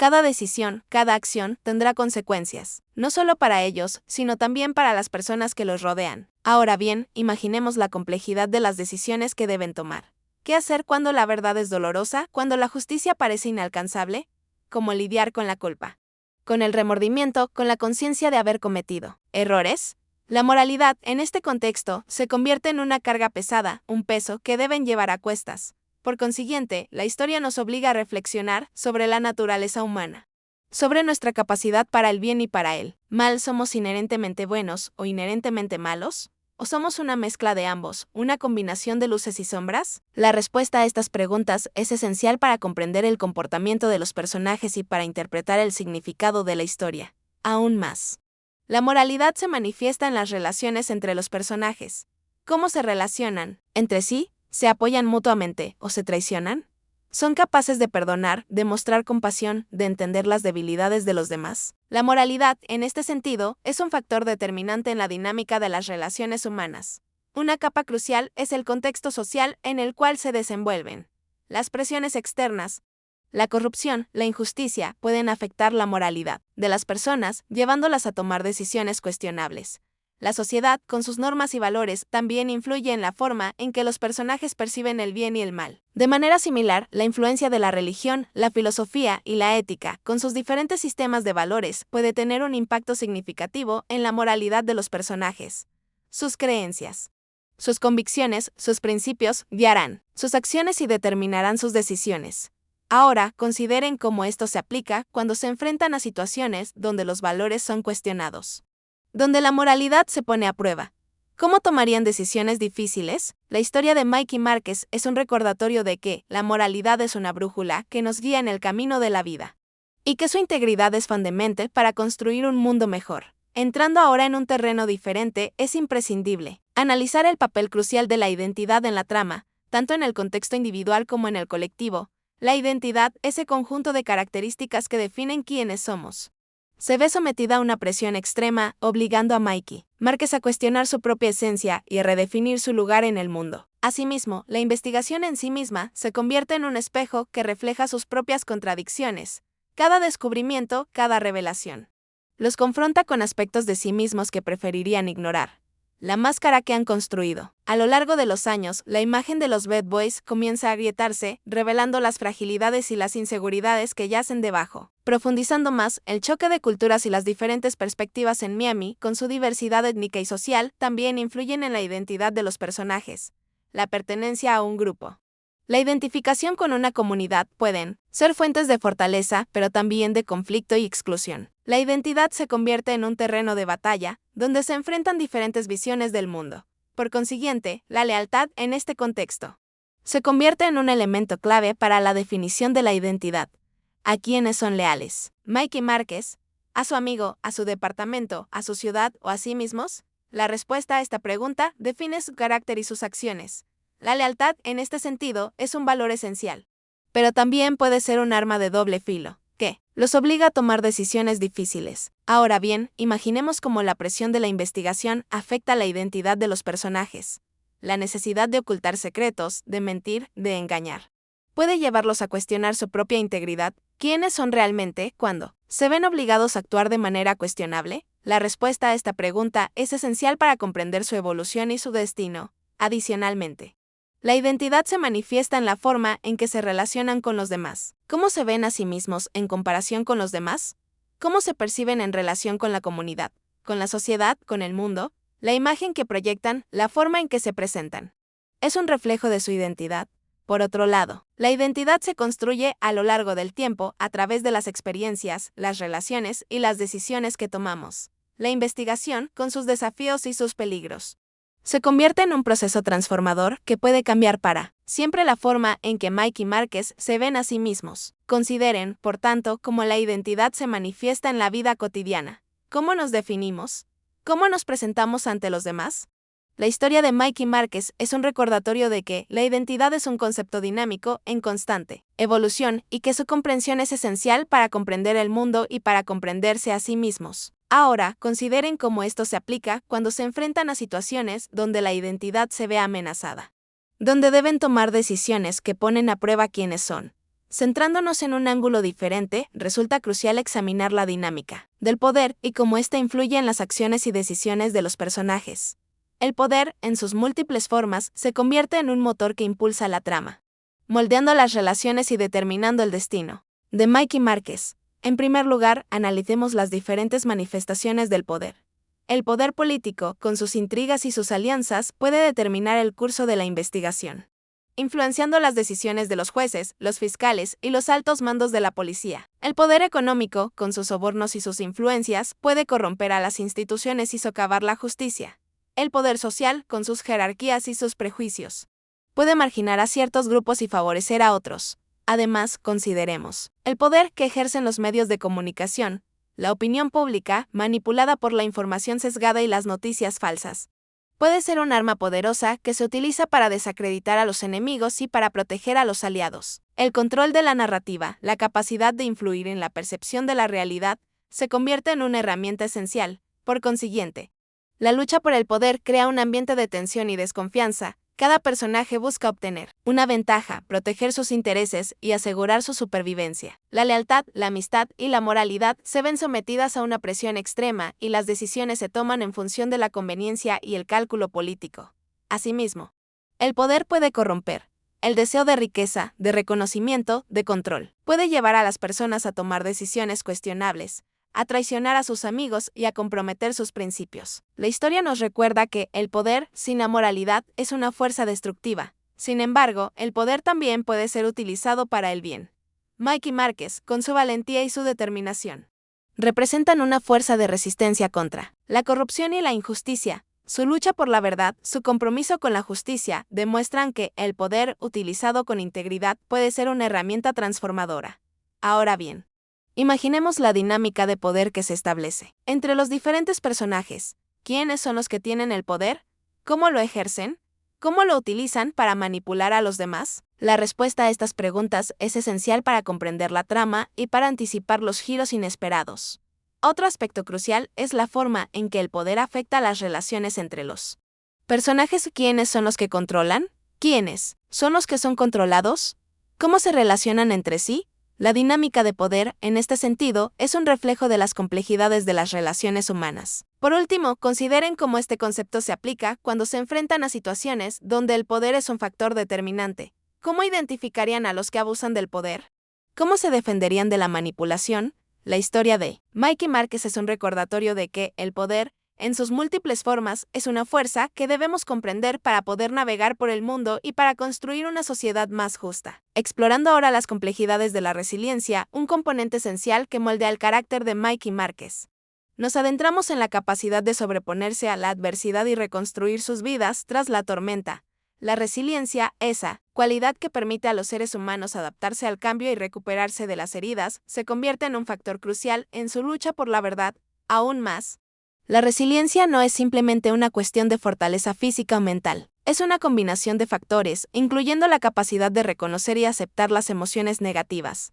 Cada decisión, cada acción tendrá consecuencias, no solo para ellos, sino también para las personas que los rodean. Ahora bien, imaginemos la complejidad de las decisiones que deben tomar. ¿Qué hacer cuando la verdad es dolorosa, cuando la justicia parece inalcanzable? ¿Cómo lidiar con la culpa, con el remordimiento, con la conciencia de haber cometido errores? La moralidad, en este contexto, se convierte en una carga pesada, un peso que deben llevar a cuestas. Por consiguiente, la historia nos obliga a reflexionar sobre la naturaleza humana, sobre nuestra capacidad para el bien y para el mal. ¿Somos inherentemente buenos o inherentemente malos? ¿O somos una mezcla de ambos, una combinación de luces y sombras? La respuesta a estas preguntas es esencial para comprender el comportamiento de los personajes y para interpretar el significado de la historia. Aún más, la moralidad se manifiesta en las relaciones entre los personajes. ¿Cómo se relacionan entre sí? ¿Se apoyan mutuamente o se traicionan? ¿Son capaces de perdonar, de mostrar compasión, de entender las debilidades de los demás? La moralidad, en este sentido, es un factor determinante en la dinámica de las relaciones humanas. Una capa crucial es el contexto social en el cual se desenvuelven. Las presiones externas, la corrupción, la injusticia pueden afectar la moralidad de las personas, llevándolas a tomar decisiones cuestionables. La sociedad, con sus normas y valores, también influye en la forma en que los personajes perciben el bien y el mal. De manera similar, la influencia de la religión, la filosofía y la ética, con sus diferentes sistemas de valores, puede tener un impacto significativo en la moralidad de los personajes. Sus creencias, sus convicciones, sus principios, guiarán sus acciones y determinarán sus decisiones. Ahora, consideren cómo esto se aplica cuando se enfrentan a situaciones donde los valores son cuestionados, donde la moralidad se pone a prueba. ¿Cómo tomarían decisiones difíciles? La historia de Mikey Márquez es un recordatorio de que la moralidad es una brújula que nos guía en el camino de la vida, y que su integridad es fundamental para construir un mundo mejor. Entrando ahora en un terreno diferente, es imprescindible analizar el papel crucial de la identidad en la trama, tanto en el contexto individual como en el colectivo. La identidad, ese conjunto de características que definen quiénes somos, se ve sometida a una presión extrema, obligando a Mikey Márquez a cuestionar su propia esencia y a redefinir su lugar en el mundo. Asimismo, la investigación en sí misma se convierte en un espejo que refleja sus propias contradicciones. Cada descubrimiento, cada revelación, los confronta con aspectos de sí mismos que preferirían ignorar. La máscara que han construido. A lo largo de los años, la imagen de los Bad Boys comienza a agrietarse, revelando las fragilidades y las inseguridades que yacen debajo. Profundizando más, el choque de culturas y las diferentes perspectivas en Miami, con su diversidad étnica y social, también influyen en la identidad de los personajes. La pertenencia a un grupo, la identificación con una comunidad pueden ser fuentes de fortaleza, pero también de conflicto y exclusión. La identidad se convierte en un terreno de batalla, donde se enfrentan diferentes visiones del mundo, Por consiguiente, la lealtad en este contexto se convierte en un elemento clave para la definición de la identidad. ¿A quiénes son leales? Mikey Márquez. ¿A su amigo, a su departamento, a su ciudad o a sí mismos? La respuesta a esta pregunta define su carácter y sus acciones. La lealtad, en este sentido, es un valor esencial. Pero también puede ser un arma de doble filo, que los obliga a tomar decisiones difíciles. Ahora bien, imaginemos cómo la presión de la investigación afecta la identidad de los personajes. La necesidad de ocultar secretos, de mentir, de engañar. Puede llevarlos a cuestionar su propia integridad. ¿Quiénes son realmente cuando se ven obligados a actuar de manera cuestionable? La respuesta a esta pregunta es esencial para comprender su evolución y su destino. Adicionalmente, la identidad se manifiesta en la forma en que se relacionan con los demás. ¿Cómo se ven a sí mismos en comparación con los demás? ¿Cómo se perciben en relación con la comunidad, con la sociedad, con el mundo? La imagen que proyectan, la forma en que se presentan, es un reflejo de su identidad. Por otro lado, la identidad se construye a lo largo del tiempo a través de las experiencias, las relaciones y las decisiones que tomamos. La investigación, con sus desafíos y sus peligros, se convierte en un proceso transformador que puede cambiar para siempre la forma en que Mikey Márquez se ven a sí mismos. Consideren, por tanto, cómo la identidad se manifiesta en la vida cotidiana. ¿Cómo nos definimos? ¿Cómo nos presentamos ante los demás? La historia de Mikey Márquez es un recordatorio de que la identidad es un concepto dinámico, en constante evolución, y que su comprensión es esencial para comprender el mundo y para comprenderse a sí mismos. Ahora, consideren cómo esto se aplica cuando se enfrentan a situaciones donde la identidad se ve amenazada, donde deben tomar decisiones que ponen a prueba quiénes son. Centrándonos en un ángulo diferente, resulta crucial examinar la dinámica del poder y cómo ésta influye en las acciones y decisiones de los personajes. El poder, en sus múltiples formas, se convierte en un motor que impulsa la trama, moldeando las relaciones y determinando el destino. De Mikey Márquez. En primer lugar, analicemos las diferentes manifestaciones del poder. El poder político, con sus intrigas y sus alianzas, puede determinar el curso de la investigación, influenciando las decisiones de los jueces, los fiscales y los altos mandos de la policía. El poder económico, con sus sobornos y sus influencias, puede corromper a las instituciones y socavar la justicia. El poder social, con sus jerarquías y sus prejuicios, puede marginar a ciertos grupos y favorecer a otros. Además, consideremos el poder que ejercen los medios de comunicación, la opinión pública, manipulada por la información sesgada y las noticias falsas. Puede ser un arma poderosa que se utiliza para desacreditar a los enemigos y para proteger a los aliados. El control de la narrativa, la capacidad de influir en la percepción de la realidad, se convierte en una herramienta esencial. Por consiguiente, la lucha por el poder crea un ambiente de tensión y desconfianza. Cada personaje busca obtener una ventaja, proteger sus intereses y asegurar su supervivencia. La lealtad, la amistad y la moralidad se ven sometidas a una presión extrema y las decisiones se toman en función de la conveniencia y el cálculo político. Asimismo, el poder puede corromper. El deseo de riqueza, de reconocimiento, de control, puede llevar a las personas a tomar decisiones cuestionables, a traicionar a sus amigos y a comprometer sus principios. La historia nos recuerda que el poder, sin la moralidad, es una fuerza destructiva. Sin embargo, el poder también puede ser utilizado para el bien. Mikey Márquez, con su valentía y su determinación, representan una fuerza de resistencia contra la corrupción y la injusticia. Su lucha por la verdad, su compromiso con la justicia, demuestran que el poder, utilizado con integridad, puede ser una herramienta transformadora. Ahora bien, imaginemos la dinámica de poder que se establece entre los diferentes personajes. ¿Quiénes son los que tienen el poder? ¿Cómo lo ejercen? ¿Cómo lo utilizan para manipular a los demás? La respuesta a estas preguntas es esencial para comprender la trama y para anticipar los giros inesperados. Otro aspecto crucial es la forma en que el poder afecta las relaciones entre los personajes. ¿Quiénes son los que controlan? ¿Quiénes son los que son controlados? ¿Cómo se relacionan entre sí? La dinámica de poder, en este sentido, es un reflejo de las complejidades de las relaciones humanas. Por último, consideren cómo este concepto se aplica cuando se enfrentan a situaciones donde el poder es un factor determinante. ¿Cómo identificarían a los que abusan del poder? ¿Cómo se defenderían de la manipulación? La historia de Mikey Márquez es un recordatorio de que el poder, en sus múltiples formas, es una fuerza que debemos comprender para poder navegar por el mundo y para construir una sociedad más justa. Explorando ahora las complejidades de la resiliencia, un componente esencial que moldea el carácter de Mikey Márquez. Nos adentramos en la capacidad de sobreponerse a la adversidad y reconstruir sus vidas tras la tormenta. La resiliencia, esa cualidad que permite a los seres humanos adaptarse al cambio y recuperarse de las heridas, se convierte en un factor crucial en su lucha por la verdad. Aún más, la resiliencia no es simplemente una cuestión de fortaleza física o mental. Es una combinación de factores, incluyendo la capacidad de reconocer y aceptar las emociones negativas,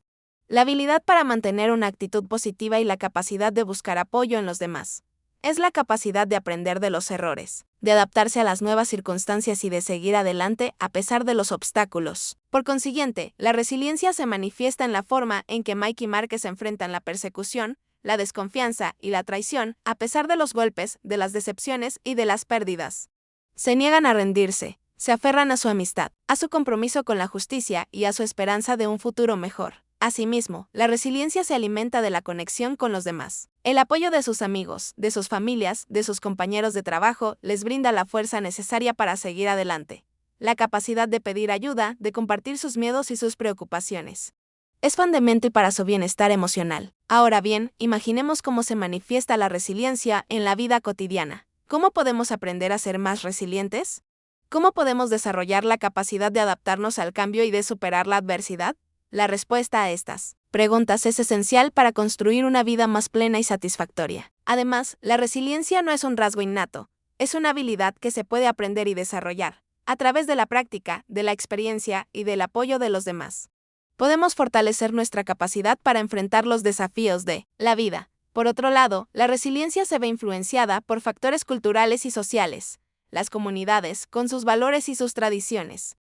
la habilidad para mantener una actitud positiva y la capacidad de buscar apoyo en los demás. Es la capacidad de aprender de los errores, de adaptarse a las nuevas circunstancias y de seguir adelante a pesar de los obstáculos. Por consiguiente, la resiliencia se manifiesta en la forma en que Mike y Márquez enfrentan la persecución, la desconfianza y la traición, a pesar de los golpes, de las decepciones y de las pérdidas. Se niegan a rendirse, se aferran a su amistad, a su compromiso con la justicia y a su esperanza de un futuro mejor. Asimismo, la resiliencia se alimenta de la conexión con los demás. El apoyo de sus amigos, de sus familias, de sus compañeros de trabajo, les brinda la fuerza necesaria para seguir adelante. La capacidad de pedir ayuda, de compartir sus miedos y sus preocupaciones, es fundamental para su bienestar emocional. Ahora bien, imaginemos cómo se manifiesta la resiliencia en la vida cotidiana. ¿Cómo podemos aprender a ser más resilientes? ¿Cómo podemos desarrollar la capacidad de adaptarnos al cambio y de superar la adversidad? La respuesta a estas preguntas es esencial para construir una vida más plena y satisfactoria. Además, la resiliencia no es un rasgo innato, es una habilidad que se puede aprender y desarrollar a través de la práctica, de la experiencia y del apoyo de los demás. Podemos fortalecer nuestra capacidad para enfrentar los desafíos de la vida. Por otro lado, la resiliencia se ve influenciada por factores culturales y sociales. Las comunidades, con sus valores y sus tradiciones,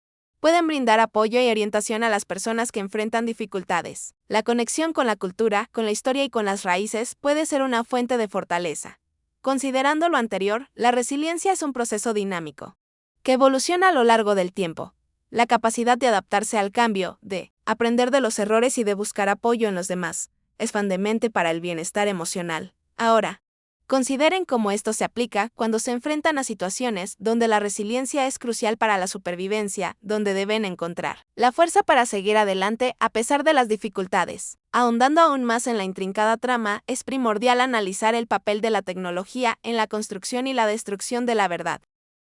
pueden brindar apoyo y orientación a las personas que enfrentan dificultades. La conexión con la cultura, con la historia y con las raíces puede ser una fuente de fortaleza. Considerando lo anterior, la resiliencia es un proceso dinámico, que evoluciona a lo largo del tiempo. La capacidad de adaptarse al cambio, de aprender de los errores y de buscar apoyo en los demás, es fundamental para el bienestar emocional. Ahora, consideren cómo esto se aplica cuando se enfrentan a situaciones donde la resiliencia es crucial para la supervivencia, donde deben encontrar la fuerza para seguir adelante a pesar de las dificultades. Ahondando aún más en la intrincada trama, es primordial analizar el papel de la tecnología en la construcción y la destrucción de la verdad,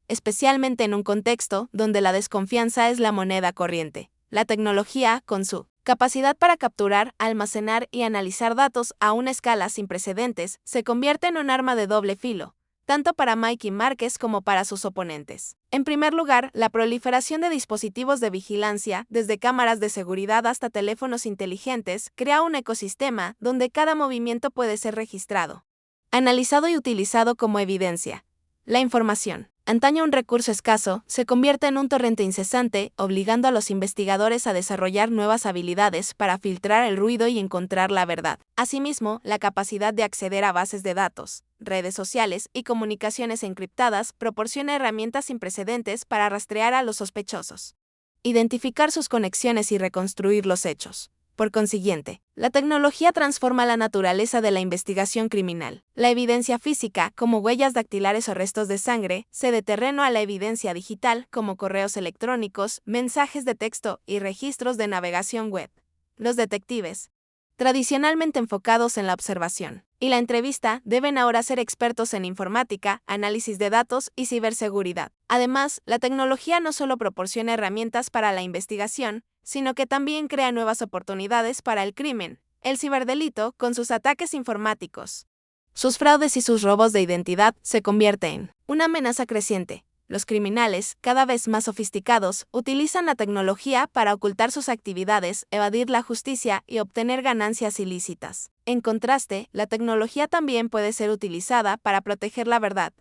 especialmente en un contexto donde la desconfianza es la moneda corriente. La tecnología, con su capacidad para capturar, almacenar y analizar datos a una escala sin precedentes, se convierte en un arma de doble filo, tanto para Mike y Márquez como para sus oponentes. En primer lugar, la proliferación de dispositivos de vigilancia, desde cámaras de seguridad hasta teléfonos inteligentes, crea un ecosistema donde cada movimiento puede ser registrado, analizado y utilizado como evidencia. La información, antaño un recurso escaso, se convierte en un torrente incesante, obligando a los investigadores a desarrollar nuevas habilidades para filtrar el ruido y encontrar la verdad. Asimismo, la capacidad de acceder a bases de datos, redes sociales y comunicaciones encriptadas proporciona herramientas sin precedentes para rastrear a los sospechosos, identificar sus conexiones y reconstruir los hechos. Por consiguiente, la tecnología transforma la naturaleza de la investigación criminal. La evidencia física, como huellas dactilares o restos de sangre, cede de terreno a la evidencia digital, como correos electrónicos, mensajes de texto y registros de navegación web. Los detectives, tradicionalmente enfocados en la observación y la entrevista, deben ahora ser expertos en informática, análisis de datos y ciberseguridad. Además, la tecnología no solo proporciona herramientas para la investigación, sino que también crea nuevas oportunidades para el crimen. El ciberdelito, con sus ataques informáticos, sus fraudes y sus robos de identidad, se convierte en una amenaza creciente. Los criminales, cada vez más sofisticados, utilizan la tecnología para ocultar sus actividades, evadir la justicia y obtener ganancias ilícitas. En contraste, la tecnología también puede ser utilizada para proteger la verdad.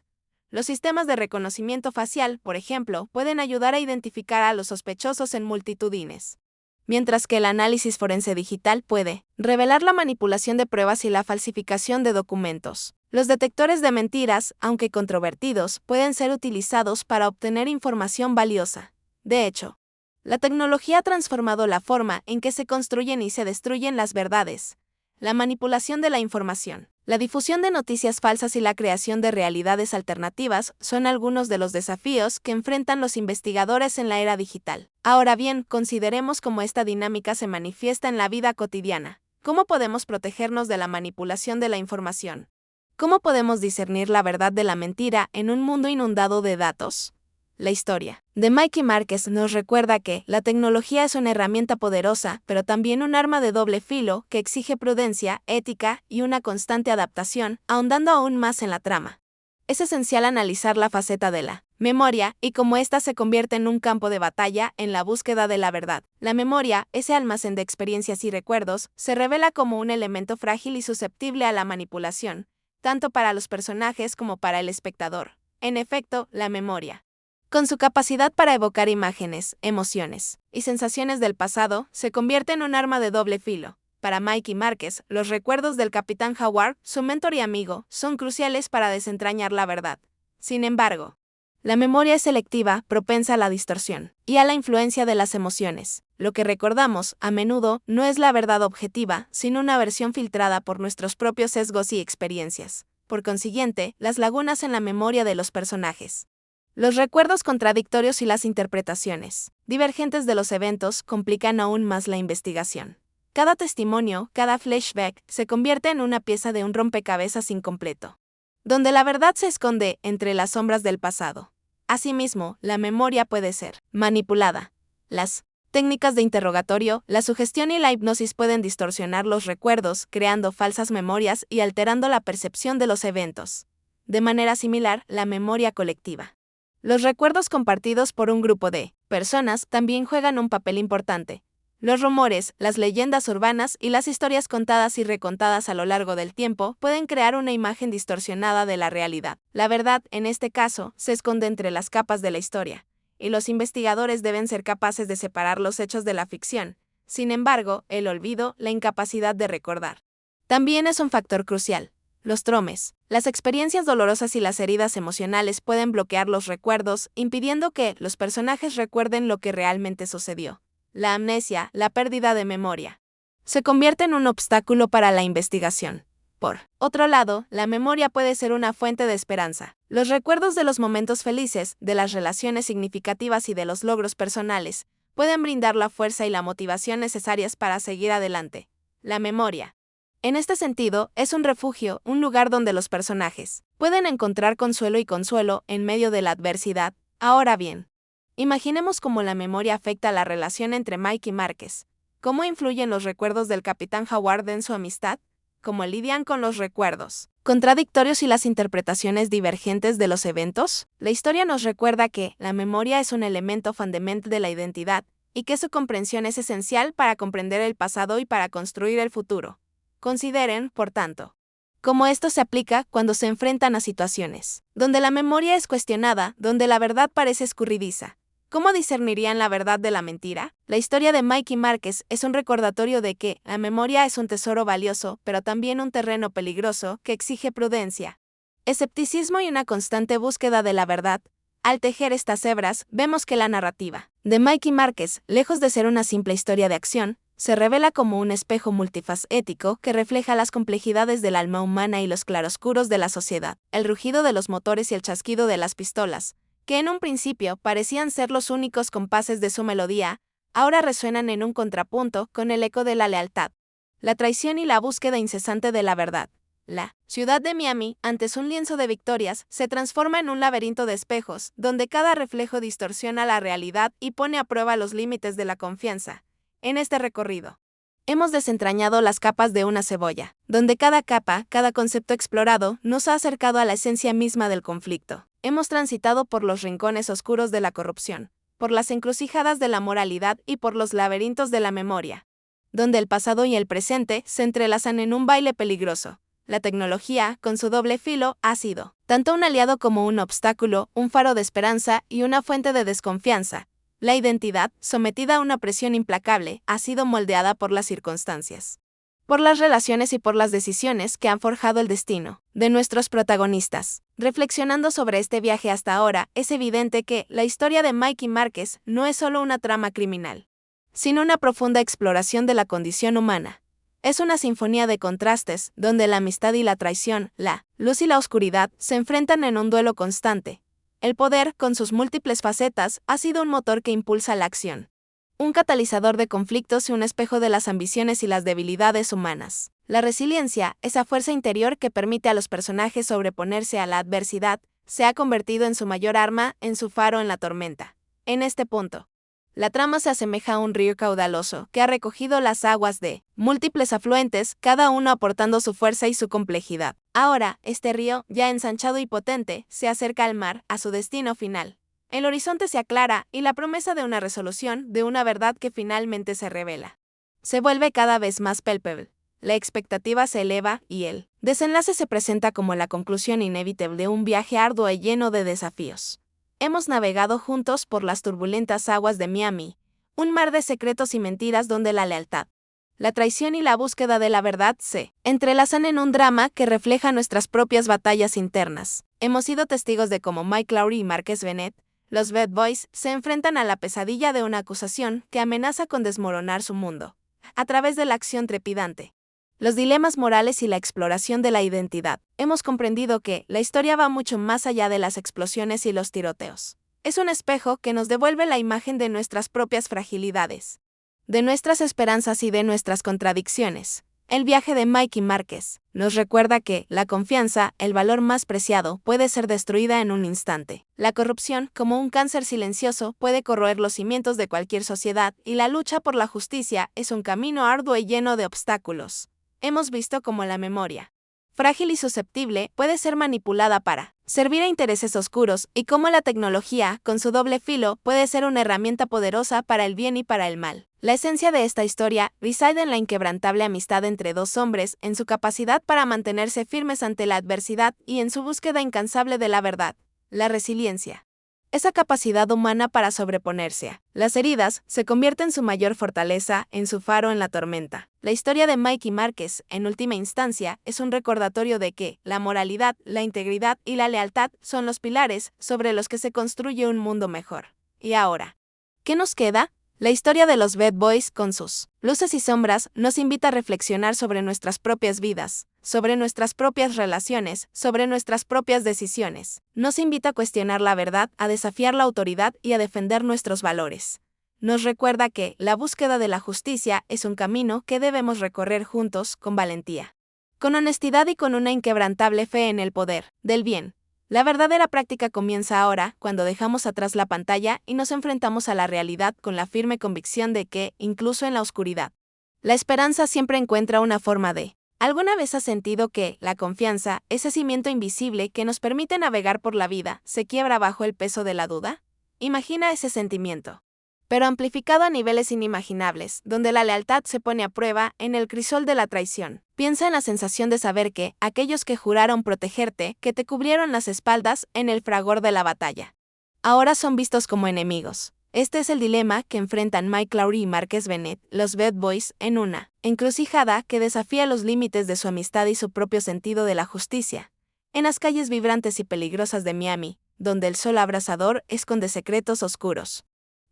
Los sistemas de reconocimiento facial, por ejemplo, pueden ayudar a identificar a los sospechosos en multitudines, mientras que el análisis forense digital puede revelar la manipulación de pruebas y la falsificación de documentos. Los detectores de mentiras, aunque controvertidos, pueden ser utilizados para obtener información valiosa. De hecho, la tecnología ha transformado la forma en que se construyen y se destruyen las verdades. La manipulación de la información, la difusión de noticias falsas y la creación de realidades alternativas son algunos de los desafíos que enfrentan los investigadores en la era digital. Ahora bien, consideremos cómo esta dinámica se manifiesta en la vida cotidiana. ¿Cómo podemos protegernos de la manipulación de la información? ¿Cómo podemos discernir la verdad de la mentira en un mundo inundado de datos? La historia de Mikey Márquez nos recuerda que la tecnología es una herramienta poderosa, pero también un arma de doble filo que exige prudencia, ética y una constante adaptación, ahondando aún más en la trama. Es esencial analizar la faceta de la memoria y cómo ésta se convierte en un campo de batalla en la búsqueda de la verdad. La memoria, ese almacén de experiencias y recuerdos, se revela como un elemento frágil y susceptible a la manipulación, tanto para los personajes como para el espectador. En efecto, la memoria, con su capacidad para evocar imágenes, emociones y sensaciones del pasado, se convierte en un arma de doble filo. Para Mikey Márquez, los recuerdos del Capitán Howard, su mentor y amigo, son cruciales para desentrañar la verdad. Sin embargo, la memoria es selectiva, propensa a la distorsión y a la influencia de las emociones. Lo que recordamos, a menudo, no es la verdad objetiva, sino una versión filtrada por nuestros propios sesgos y experiencias. Por consiguiente, las lagunas en la memoria de los personajes, los recuerdos contradictorios y las interpretaciones divergentes de los eventos complican aún más la investigación. Cada testimonio, cada flashback, se convierte en una pieza de un rompecabezas incompleto, donde la verdad se esconde entre las sombras del pasado. Asimismo, la memoria puede ser manipulada. Las técnicas de interrogatorio, la sugestión y la hipnosis pueden distorsionar los recuerdos, creando falsas memorias y alterando la percepción de los eventos. De manera similar, la memoria colectiva, los recuerdos compartidos por un grupo de personas también juegan un papel importante. Los rumores, las leyendas urbanas y las historias contadas y recontadas a lo largo del tiempo pueden crear una imagen distorsionada de la realidad. La verdad, en este caso, se esconde entre las capas de la historia, y los investigadores deben ser capaces de separar los hechos de la ficción. Sin embargo, el olvido, la incapacidad de recordar, también es un factor crucial. Los traumas, las experiencias dolorosas y las heridas emocionales pueden bloquear los recuerdos, impidiendo que los personajes recuerden lo que realmente sucedió. La amnesia, la pérdida de memoria, se convierte en un obstáculo para la investigación. Por otro lado, la memoria puede ser una fuente de esperanza. Los recuerdos de los momentos felices, de las relaciones significativas y de los logros personales pueden brindar la fuerza y la motivación necesarias para seguir adelante. La memoria, en este sentido, es un refugio, un lugar donde los personajes pueden encontrar consuelo en medio de la adversidad. Ahora bien, imaginemos cómo la memoria afecta la relación entre Mike y Márquez. ¿Cómo influyen los recuerdos del Capitán Howard en su amistad? ¿Cómo lidian con los recuerdos contradictorios y las interpretaciones divergentes de los eventos? La historia nos recuerda que la memoria es un elemento fundamental de la identidad y que su comprensión es esencial para comprender el pasado y para construir el futuro. Consideren, por tanto, cómo esto se aplica cuando se enfrentan a situaciones donde la memoria es cuestionada, donde la verdad parece escurridiza. ¿Cómo discernirían la verdad de la mentira? La historia de Mikey Márquez es un recordatorio de que la memoria es un tesoro valioso, pero también un terreno peligroso que exige prudencia, escepticismo y una constante búsqueda de la verdad. Al tejer estas hebras, vemos que la narrativa de Mikey Márquez, lejos de ser una simple historia de acción, se revela como un espejo multifacético que refleja las complejidades del alma humana y los claroscuros de la sociedad. El rugido de los motores y el chasquido de las pistolas, que en un principio parecían ser los únicos compases de su melodía, ahora resuenan en un contrapunto con el eco de la lealtad, la traición y la búsqueda incesante de la verdad. La ciudad de Miami, antes un lienzo de victorias, se transforma en un laberinto de espejos, donde cada reflejo distorsiona la realidad y pone a prueba los límites de la confianza. En este recorrido, hemos desentrañado las capas de una cebolla, donde cada capa, cada concepto explorado, nos ha acercado a la esencia misma del conflicto. Hemos transitado por los rincones oscuros de la corrupción, por las encrucijadas de la moralidad y por los laberintos de la memoria, donde el pasado y el presente se entrelazan en un baile peligroso. La tecnología, con su doble filo, ha sido tanto un aliado como un obstáculo, un faro de esperanza y una fuente de desconfianza. La identidad, sometida a una presión implacable, ha sido moldeada por las circunstancias, por las relaciones y por las decisiones que han forjado el destino de nuestros protagonistas. Reflexionando sobre este viaje hasta ahora, es evidente que la historia de Mikey Márquez no es solo una trama criminal, sino una profunda exploración de la condición humana. Es una sinfonía de contrastes, donde la amistad y la traición, la luz y la oscuridad, se enfrentan en un duelo constante. El poder, con sus múltiples facetas, ha sido un motor que impulsa la acción, un catalizador de conflictos y un espejo de las ambiciones y las debilidades humanas. La resiliencia, esa fuerza interior que permite a los personajes sobreponerse a la adversidad, se ha convertido en su mayor arma, en su faro en la tormenta. En este punto, la trama se asemeja a un río caudaloso que ha recogido las aguas de múltiples afluentes, cada uno aportando su fuerza y su complejidad. Ahora, este río, ya ensanchado y potente, se acerca al mar, a su destino final. El horizonte se aclara y la promesa de una resolución, de una verdad que finalmente se revela, se vuelve cada vez más palpable. La expectativa se eleva y el desenlace se presenta como la conclusión inevitable de un viaje arduo y lleno de desafíos. Hemos navegado juntos por las turbulentas aguas de Miami, un mar de secretos y mentiras donde la lealtad, la traición y la búsqueda de la verdad se entrelazan en un drama que refleja nuestras propias batallas internas. Hemos sido testigos de cómo Mike Lowrey y Marques Bennett, los Bad Boys, se enfrentan a la pesadilla de una acusación que amenaza con desmoronar su mundo, a través de la acción trepidante, los dilemas morales y la exploración de la identidad. Hemos comprendido que la historia va mucho más allá de las explosiones y los tiroteos. Es un espejo que nos devuelve la imagen de nuestras propias fragilidades, de nuestras esperanzas y de nuestras contradicciones. El viaje de Mike y Marques nos recuerda que la confianza, el valor más preciado, puede ser destruida en un instante. La corrupción, como un cáncer silencioso, puede corroer los cimientos de cualquier sociedad, y la lucha por la justicia es un camino arduo y lleno de obstáculos. Hemos visto cómo la memoria, frágil y susceptible, puede ser manipulada para servir a intereses oscuros, y cómo la tecnología, con su doble filo, puede ser una herramienta poderosa para el bien y para el mal. La esencia de esta historia reside en la inquebrantable amistad entre dos hombres, en su capacidad para mantenerse firmes ante la adversidad y en su búsqueda incansable de la verdad. La resiliencia, esa capacidad humana para sobreponerse a las heridas, se convierte en su mayor fortaleza, en su faro en la tormenta. La historia de Mike y Marques, en última instancia, es un recordatorio de que la moralidad, la integridad y la lealtad son los pilares sobre los que se construye un mundo mejor. Y ahora, ¿qué nos queda? La historia de los Bad Boys, con sus luces y sombras, nos invita a reflexionar sobre nuestras propias vidas, sobre nuestras propias relaciones, sobre nuestras propias decisiones. Nos invita a cuestionar la verdad, a desafiar la autoridad y a defender nuestros valores. Nos recuerda que la búsqueda de la justicia es un camino que debemos recorrer juntos, con valentía, con honestidad y con una inquebrantable fe en el poder del bien. La verdadera práctica comienza ahora, cuando dejamos atrás la pantalla y nos enfrentamos a la realidad con la firme convicción de que, incluso en la oscuridad, la esperanza siempre encuentra una forma de. ¿Alguna vez has sentido que la confianza, ese cimiento invisible que nos permite navegar por la vida, se quiebra bajo el peso de la duda? Imagina ese sentimiento, pero amplificado a niveles inimaginables, donde la lealtad se pone a prueba en el crisol de la traición. Piensa en la sensación de saber que aquellos que juraron protegerte, que te cubrieron las espaldas en el fragor de la batalla, ahora son vistos como enemigos. Este es el dilema que enfrentan Mike Lowrey y Marques Bennett, los Bad Boys, en una encrucijada que desafía los límites de su amistad y su propio sentido de la justicia. En las calles vibrantes y peligrosas de Miami, donde el sol abrasador esconde secretos oscuros,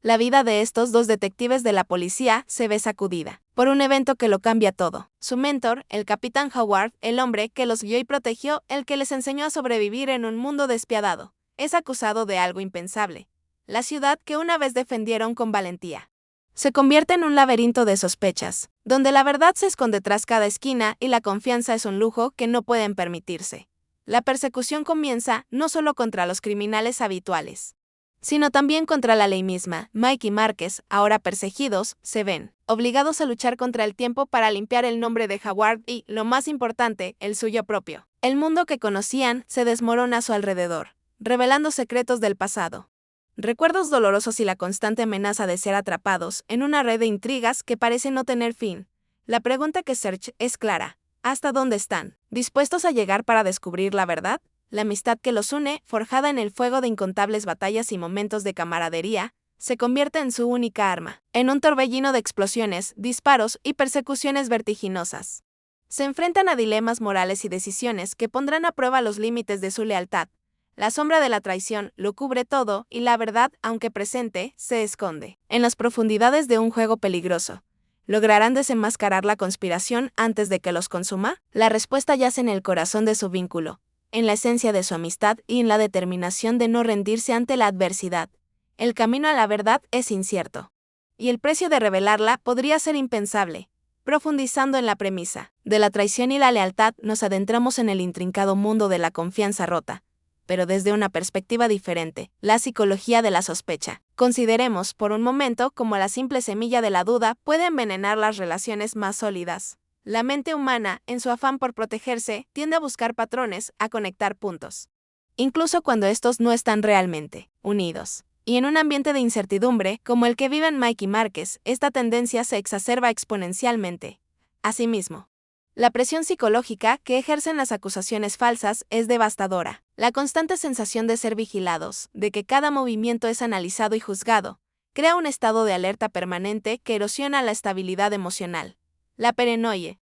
la vida de estos dos detectives de la policía se ve sacudida por un evento que lo cambia todo. Su mentor, el capitán Howard, el hombre que los guió y protegió, el que les enseñó a sobrevivir en un mundo despiadado, es acusado de algo impensable. La ciudad que una vez defendieron con valentía se convierte en un laberinto de sospechas, donde la verdad se esconde tras cada esquina y la confianza es un lujo que no pueden permitirse. La persecución comienza no solo contra los criminales habituales, sino también contra la ley misma. Mike y Marques, ahora perseguidos, se ven obligados a luchar contra el tiempo para limpiar el nombre de Howard y, lo más importante, el suyo propio. El mundo que conocían se desmorona a su alrededor, revelando secretos del pasado, recuerdos dolorosos y la constante amenaza de ser atrapados en una red de intrigas que parece no tener fin. La pregunta que Search es clara: ¿hasta dónde están dispuestos a llegar para descubrir la verdad? La amistad que los une, forjada en el fuego de incontables batallas y momentos de camaradería, se convierte en su única arma, en un torbellino de explosiones, disparos y persecuciones vertiginosas. Se enfrentan a dilemas morales y decisiones que pondrán a prueba los límites de su lealtad. La sombra de la traición lo cubre todo y la verdad, aunque presente, se esconde en las profundidades de un juego peligroso. ¿Lograrán desenmascarar la conspiración antes de que los consuma? La respuesta yace en el corazón de su vínculo, en la esencia de su amistad y en la determinación de no rendirse ante la adversidad. El camino a la verdad es incierto, y el precio de revelarla podría ser impensable. Profundizando en la premisa de la traición y la lealtad, nos adentramos en el intrincado mundo de la confianza rota, pero desde una perspectiva diferente, la psicología de la sospecha. Consideremos por un momento cómo la simple semilla de la duda puede envenenar las relaciones más sólidas. La mente humana, en su afán por protegerse, tiende a buscar patrones, a conectar puntos, incluso cuando estos no están realmente unidos. Y en un ambiente de incertidumbre, como el que viven Mike y Márquez, esta tendencia se exacerba exponencialmente. Asimismo, la presión psicológica que ejercen las acusaciones falsas es devastadora. La constante sensación de ser vigilados, de que cada movimiento es analizado y juzgado, crea un estado de alerta permanente que erosiona la estabilidad emocional. La paranoia,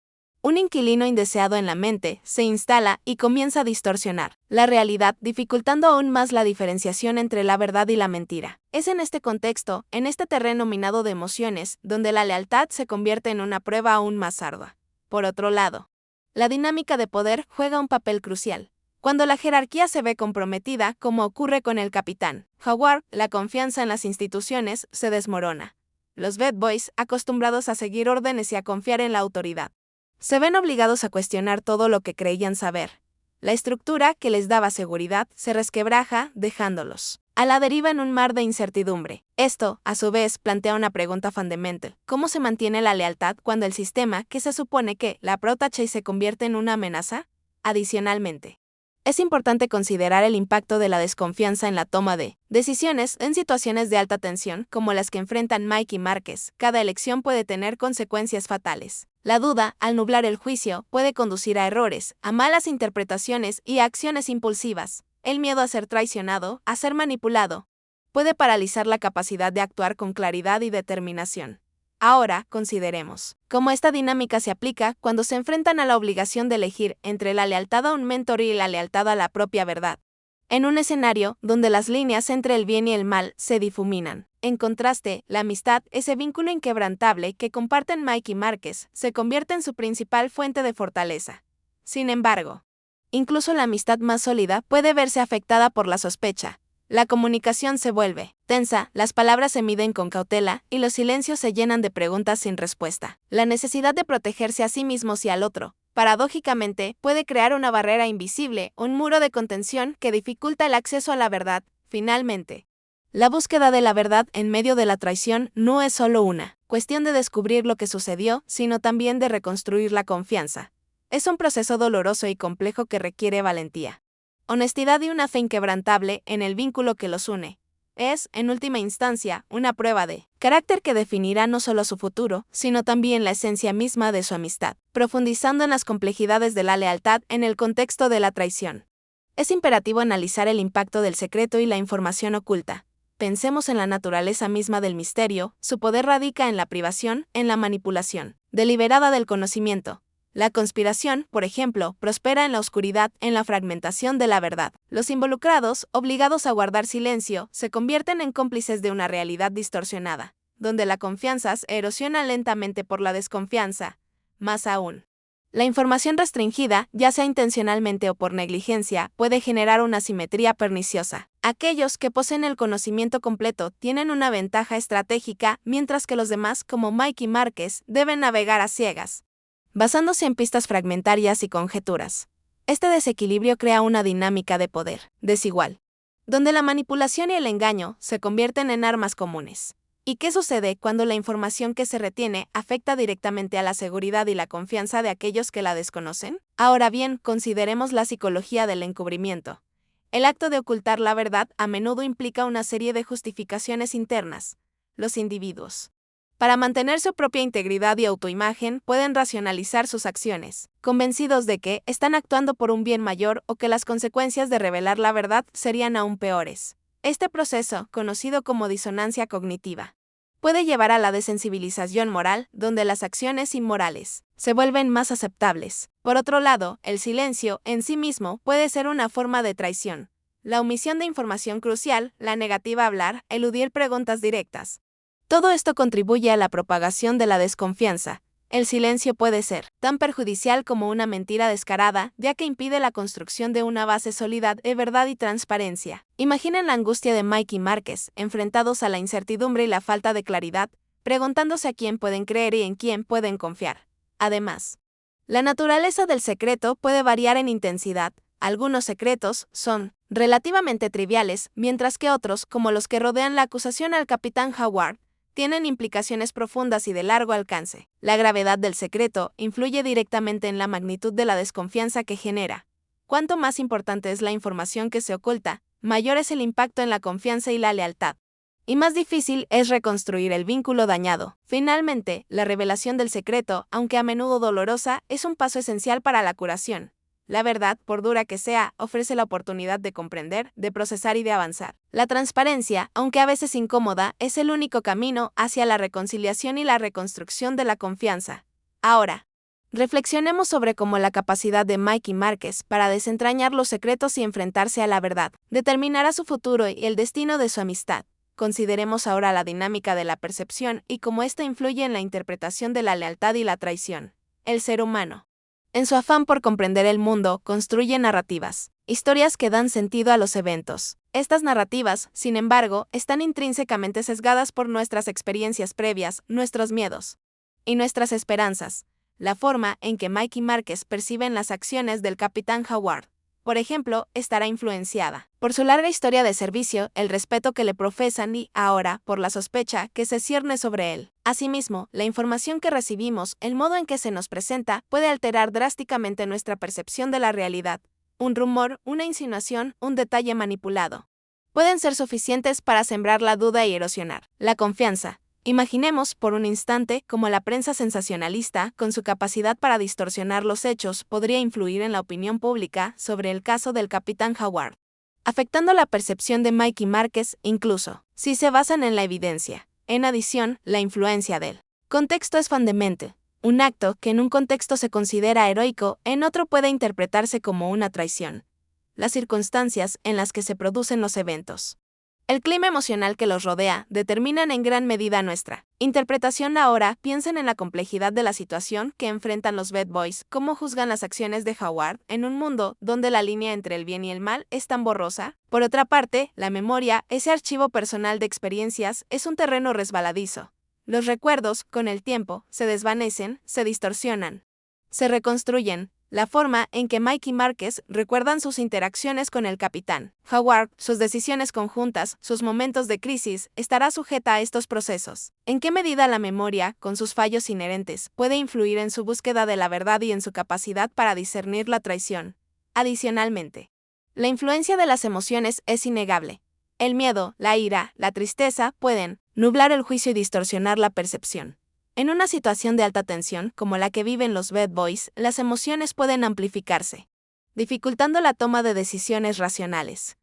un inquilino indeseado en la mente, se instala y comienza a distorsionar la realidad, dificultando aún más la diferenciación entre la verdad y la mentira. Es en este contexto, en este terreno minado de emociones, donde la lealtad se convierte en una prueba aún más ardua. Por otro lado, la dinámica de poder juega un papel crucial. Cuando la jerarquía se ve comprometida, como ocurre con el capitán Howard, la confianza en las instituciones se desmorona. Los bad boys, acostumbrados a seguir órdenes y a confiar en la autoridad, se ven obligados a cuestionar todo lo que creían saber. La estructura que les daba seguridad se resquebraja, dejándolos a la deriva en un mar de incertidumbre. Esto, a su vez, plantea una pregunta fundamental. ¿Cómo se mantiene la lealtad cuando el sistema, que se supone que la protege, se convierte en una amenaza? Adicionalmente, es importante considerar el impacto de la desconfianza en la toma de decisiones en situaciones de alta tensión, como las que enfrentan Mike y Márquez. Cada elección puede tener consecuencias fatales. La duda, al nublar el juicio, puede conducir a errores, a malas interpretaciones y a acciones impulsivas. El miedo a ser traicionado, a ser manipulado, puede paralizar la capacidad de actuar con claridad y determinación. Ahora, consideremos cómo esta dinámica se aplica cuando se enfrentan a la obligación de elegir entre la lealtad a un mentor y la lealtad a la propia verdad. En un escenario donde las líneas entre el bien y el mal se difuminan. En contraste, la amistad, ese vínculo inquebrantable que comparten Mike y Márquez, se convierte en su principal fuente de fortaleza. Sin embargo, incluso la amistad más sólida puede verse afectada por la sospecha. La comunicación se vuelve tensa, las palabras se miden con cautela y los silencios se llenan de preguntas sin respuesta. La necesidad de protegerse a sí mismos y al otro, paradójicamente, puede crear una barrera invisible, un muro de contención que dificulta el acceso a la verdad. Finalmente, la búsqueda de la verdad en medio de la traición no es solo una cuestión de descubrir lo que sucedió, sino también de reconstruir la confianza. Es un proceso doloroso y complejo que requiere valentía, honestidad y una fe inquebrantable en el vínculo que los une. Es, en última instancia, una prueba de carácter que definirá no solo su futuro, sino también la esencia misma de su amistad, profundizando en las complejidades de la lealtad en el contexto de la traición. Es imperativo analizar el impacto del secreto y la información oculta. Pensemos en la naturaleza misma del misterio, su poder radica en la privación, en la manipulación deliberada del conocimiento. La conspiración, por ejemplo, prospera en la oscuridad, en la fragmentación de la verdad. Los involucrados, obligados a guardar silencio, se convierten en cómplices de una realidad distorsionada, donde la confianza se erosiona lentamente por la desconfianza. Más aún, la información restringida, ya sea intencionalmente o por negligencia, puede generar una asimetría perniciosa. Aquellos que poseen el conocimiento completo tienen una ventaja estratégica, mientras que los demás, como Mike y Márquez, deben navegar a ciegas, basándose en pistas fragmentarias y conjeturas. Este desequilibrio crea una dinámica de poder desigual, donde la manipulación y el engaño se convierten en armas comunes. ¿Y qué sucede cuando la información que se retiene afecta directamente a la seguridad y la confianza de aquellos que la desconocen? Ahora bien, consideremos la psicología del encubrimiento. El acto de ocultar la verdad a menudo implica una serie de justificaciones internas. Los individuos, para mantener su propia integridad y autoimagen, pueden racionalizar sus acciones, convencidos de que están actuando por un bien mayor o que las consecuencias de revelar la verdad serían aún peores. Este proceso, conocido como disonancia cognitiva, puede llevar a la desensibilización moral, donde las acciones inmorales se vuelven más aceptables. Por otro lado, el silencio, en sí mismo, puede ser una forma de traición. La omisión de información crucial, la negativa a hablar, eludir preguntas directas. Todo esto contribuye a la propagación de la desconfianza. El silencio puede ser tan perjudicial como una mentira descarada, ya que impide la construcción de una base sólida de verdad y transparencia. Imaginen la angustia de Mike y Márquez, enfrentados a la incertidumbre y la falta de claridad, preguntándose a quién pueden creer y en quién pueden confiar. Además, la naturaleza del secreto puede variar en intensidad. Algunos secretos son relativamente triviales, mientras que otros, como los que rodean la acusación al capitán Howard, tienen implicaciones profundas y de largo alcance. La gravedad del secreto influye directamente en la magnitud de la desconfianza que genera. Cuanto más importante es la información que se oculta, mayor es el impacto en la confianza y la lealtad. Y más difícil es reconstruir el vínculo dañado. Finalmente, la revelación del secreto, aunque a menudo dolorosa, es un paso esencial para la curación. La verdad, por dura que sea, ofrece la oportunidad de comprender, de procesar y de avanzar. La transparencia, aunque a veces incómoda, es el único camino hacia la reconciliación y la reconstrucción de la confianza. Ahora, reflexionemos sobre cómo la capacidad de Mikey Márquez para desentrañar los secretos y enfrentarse a la verdad determinará su futuro y el destino de su amistad. Consideremos ahora la dinámica de la percepción y cómo ésta influye en la interpretación de la lealtad y la traición. El ser humano, en su afán por comprender el mundo, construye narrativas, historias que dan sentido a los eventos. Estas narrativas, sin embargo, están intrínsecamente sesgadas por nuestras experiencias previas, nuestros miedos y nuestras esperanzas. La forma en que Mikey Márquez percibe las acciones del capitán Howard, por ejemplo, estará influenciada por su larga historia de servicio, el respeto que le profesan y, ahora, por la sospecha que se cierne sobre él. Asimismo, la información que recibimos, el modo en que se nos presenta, puede alterar drásticamente nuestra percepción de la realidad. Un rumor, una insinuación, un detalle manipulado pueden ser suficientes para sembrar la duda y erosionar la confianza. Imaginemos por un instante cómo la prensa sensacionalista, con su capacidad para distorsionar los hechos, podría influir en la opinión pública sobre el caso del capitán Howard, afectando la percepción de Mikey Márquez, incluso si se basan en la evidencia. En adición, la influencia del contexto es fundamental. Un acto que en un contexto se considera heroico, en otro puede interpretarse como una traición. Las circunstancias en las que se producen los eventos, el clima emocional que los rodea, determinan en gran medida nuestra interpretación. Ahora, piensen en la complejidad de la situación que enfrentan los Bad Boys, cómo juzgan las acciones de Howard en un mundo donde la línea entre el bien y el mal es tan borrosa. Por otra parte, la memoria, ese archivo personal de experiencias, es un terreno resbaladizo. Los recuerdos, con el tiempo, se desvanecen, se distorsionan, se reconstruyen. La forma en que Mikey Márquez recuerdan sus interacciones con el capitán Howard, sus decisiones conjuntas, sus momentos de crisis, estará sujeta a estos procesos. ¿En qué medida la memoria, con sus fallos inherentes, puede influir en su búsqueda de la verdad y en su capacidad para discernir la traición? Adicionalmente, la influencia de las emociones es innegable. El miedo, la ira, la tristeza pueden nublar el juicio y distorsionar la percepción. En una situación de alta tensión, como la que viven los Bad Boys, las emociones pueden amplificarse, dificultando la toma de decisiones racionales.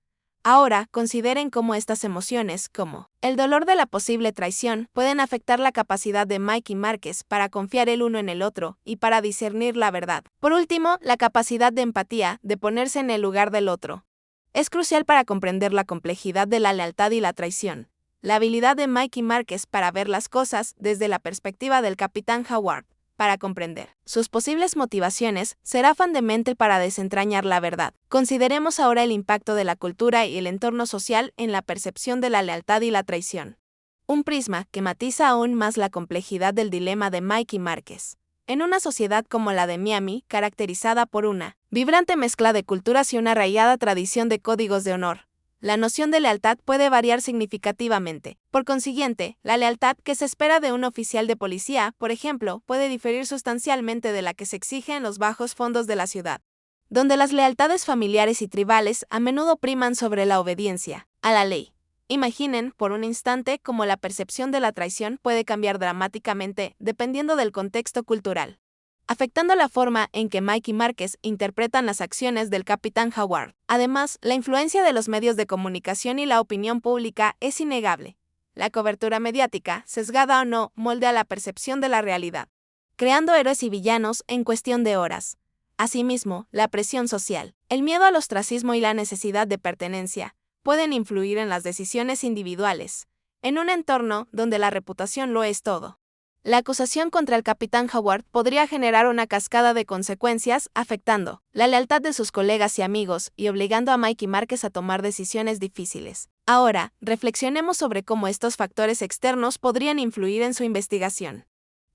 Ahora, consideren cómo estas emociones, como el dolor de la posible traición, pueden afectar la capacidad de Mikey Márquez para confiar el uno en el otro y para discernir la verdad. Por último, la capacidad de empatía, de ponerse en el lugar del otro, es crucial para comprender la complejidad de la lealtad y la traición. La habilidad de Mikey Márquez para ver las cosas desde la perspectiva del capitán Howard, para comprender sus posibles motivaciones, será fundamental para desentrañar la verdad. Consideremos ahora el impacto de la cultura y el entorno social en la percepción de la lealtad y la traición. Un prisma que matiza aún más la complejidad del dilema de Mikey Márquez. En una sociedad como la de Miami, caracterizada por una vibrante mezcla de culturas y una arraigada tradición de códigos de honor, la noción de lealtad puede variar significativamente. Por consiguiente, la lealtad que se espera de un oficial de policía, por ejemplo, puede diferir sustancialmente de la que se exige en los bajos fondos de la ciudad, donde las lealtades familiares y tribales a menudo priman sobre la obediencia a la ley. Imaginen, por un instante, cómo la percepción de la traición puede cambiar dramáticamente dependiendo del contexto cultural, afectando la forma en que Mikey Márquez interpretan las acciones del capitán Howard. Además, la influencia de los medios de comunicación y la opinión pública es innegable. La cobertura mediática, sesgada o no, moldea la percepción de la realidad, creando héroes y villanos en cuestión de horas. Asimismo, la presión social, el miedo al ostracismo y la necesidad de pertenencia pueden influir en las decisiones individuales, en un entorno donde la reputación lo es todo. La acusación contra el capitán Howard podría generar una cascada de consecuencias, afectando la lealtad de sus colegas y amigos y obligando a Mikey Márquez a tomar decisiones difíciles. Ahora, reflexionemos sobre cómo estos factores externos podrían influir en su investigación.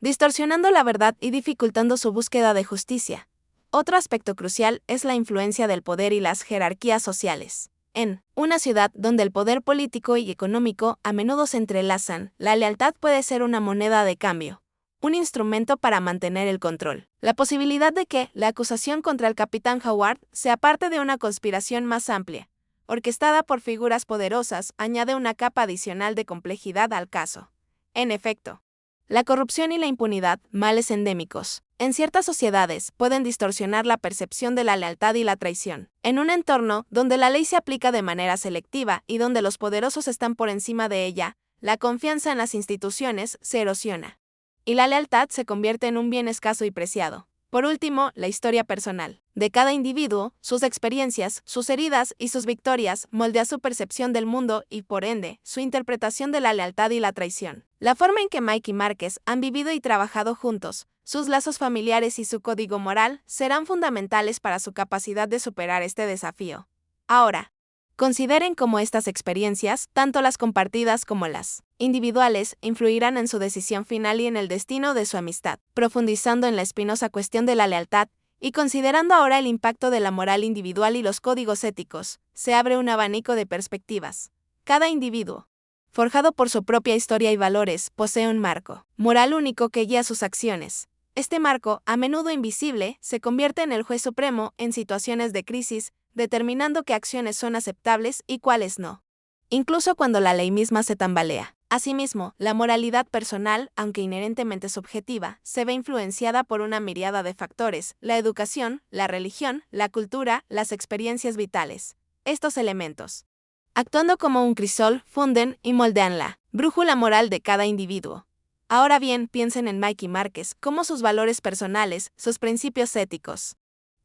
distorsionando la verdad y dificultando su búsqueda de justicia. Otro aspecto crucial es la influencia del poder y las jerarquías sociales. En una ciudad donde el poder político y económico a menudo se entrelazan, la lealtad puede ser una moneda de cambio, un instrumento para mantener el control. La posibilidad de que la acusación contra el capitán Howard sea parte de una conspiración más amplia, orquestada por figuras poderosas, añade una capa adicional de complejidad al caso. En efecto, la corrupción y la impunidad, males endémicos, en ciertas sociedades pueden distorsionar la percepción de la lealtad y la traición. En un entorno donde la ley se aplica de manera selectiva y donde los poderosos están por encima de ella, la confianza en las instituciones se erosiona, y la lealtad se convierte en un bien escaso y preciado. Por último, la historia personal de cada individuo, sus experiencias, sus heridas y sus victorias moldea su percepción del mundo y, por ende, su interpretación de la lealtad y la traición. La forma en que Mike y Márquez han vivido y trabajado juntos, sus lazos familiares y su código moral serán fundamentales para su capacidad de superar este desafío. Ahora, consideren cómo estas experiencias, tanto las compartidas como las individuales, influirán en su decisión final y en el destino de su amistad. Profundizando en la espinosa cuestión de la lealtad y considerando ahora el impacto de la moral individual y los códigos éticos, se abre un abanico de perspectivas. Cada individuo, forjado por su propia historia y valores, posee un marco moral único que guía sus acciones. Este marco, a menudo invisible, se convierte en el juez supremo en situaciones de crisis, determinando qué acciones son aceptables y cuáles no, incluso cuando la ley misma se tambalea. Asimismo, la moralidad personal, aunque inherentemente subjetiva, se ve influenciada por una miríada de factores: la educación, la religión, la cultura, las experiencias vitales. Estos elementos, actuando como un crisol, funden y moldean la brújula moral de cada individuo. Ahora bien, piensen en Mike y Márquez, cómo sus valores personales, sus principios éticos,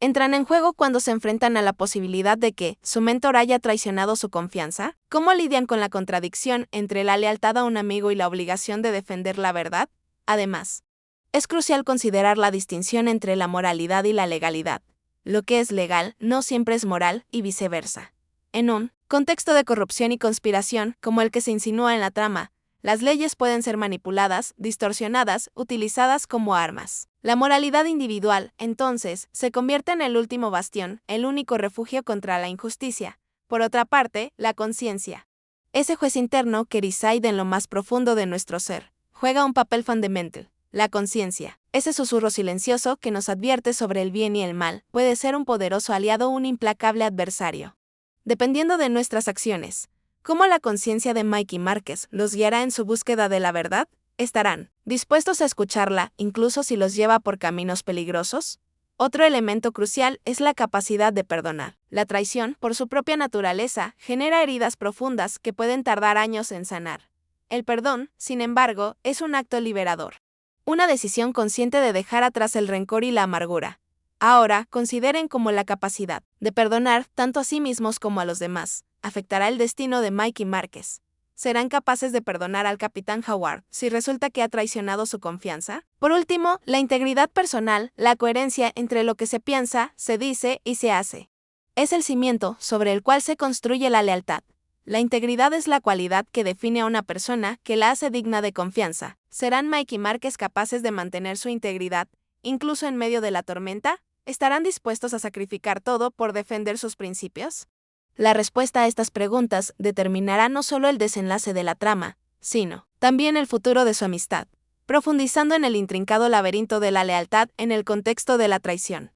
entran en juego cuando se enfrentan a la posibilidad de que su mentor haya traicionado su confianza. ¿Cómo lidian con la contradicción entre la lealtad a un amigo y la obligación de defender la verdad? Además, es crucial considerar la distinción entre la moralidad y la legalidad. Lo que es legal no siempre es moral y viceversa. En un contexto de corrupción y conspiración, como el que se insinúa en la trama, las leyes pueden ser manipuladas, distorsionadas, utilizadas como armas. La moralidad individual, entonces, se convierte en el último bastión, el único refugio contra la injusticia. Por otra parte, la conciencia, ese juez interno que reside en lo más profundo de nuestro ser, juega un papel fundamental. La conciencia, ese susurro silencioso que nos advierte sobre el bien y el mal, puede ser un poderoso aliado o un implacable adversario, dependiendo de nuestras acciones. ¿Cómo la conciencia de Mike y Márquez los guiará en su búsqueda de la verdad? ¿Estarán dispuestos a escucharla, incluso si los lleva por caminos peligrosos? Otro elemento crucial es la capacidad de perdonar. La traición, por su propia naturaleza, genera heridas profundas que pueden tardar años en sanar. El perdón, sin embargo, es un acto liberador, una decisión consciente de dejar atrás el rencor y la amargura. Ahora, consideren cómo la capacidad de perdonar, tanto a sí mismos como a los demás, afectará el destino de Mike y Márquez. ¿Serán capaces de perdonar al capitán Howard si resulta que ha traicionado su confianza? Por último, la integridad personal, la coherencia entre lo que se piensa, se dice y se hace, es el cimiento sobre el cual se construye la lealtad. La integridad es la cualidad que define a una persona, que la hace digna de confianza. ¿Serán Mike y Márquez capaces de mantener su integridad, incluso en medio de la tormenta? ¿Estarán dispuestos a sacrificar todo por defender sus principios? La respuesta a estas preguntas determinará no solo el desenlace de la trama, sino también el futuro de su amistad, profundizando en el intrincado laberinto de la lealtad en el contexto de la traición.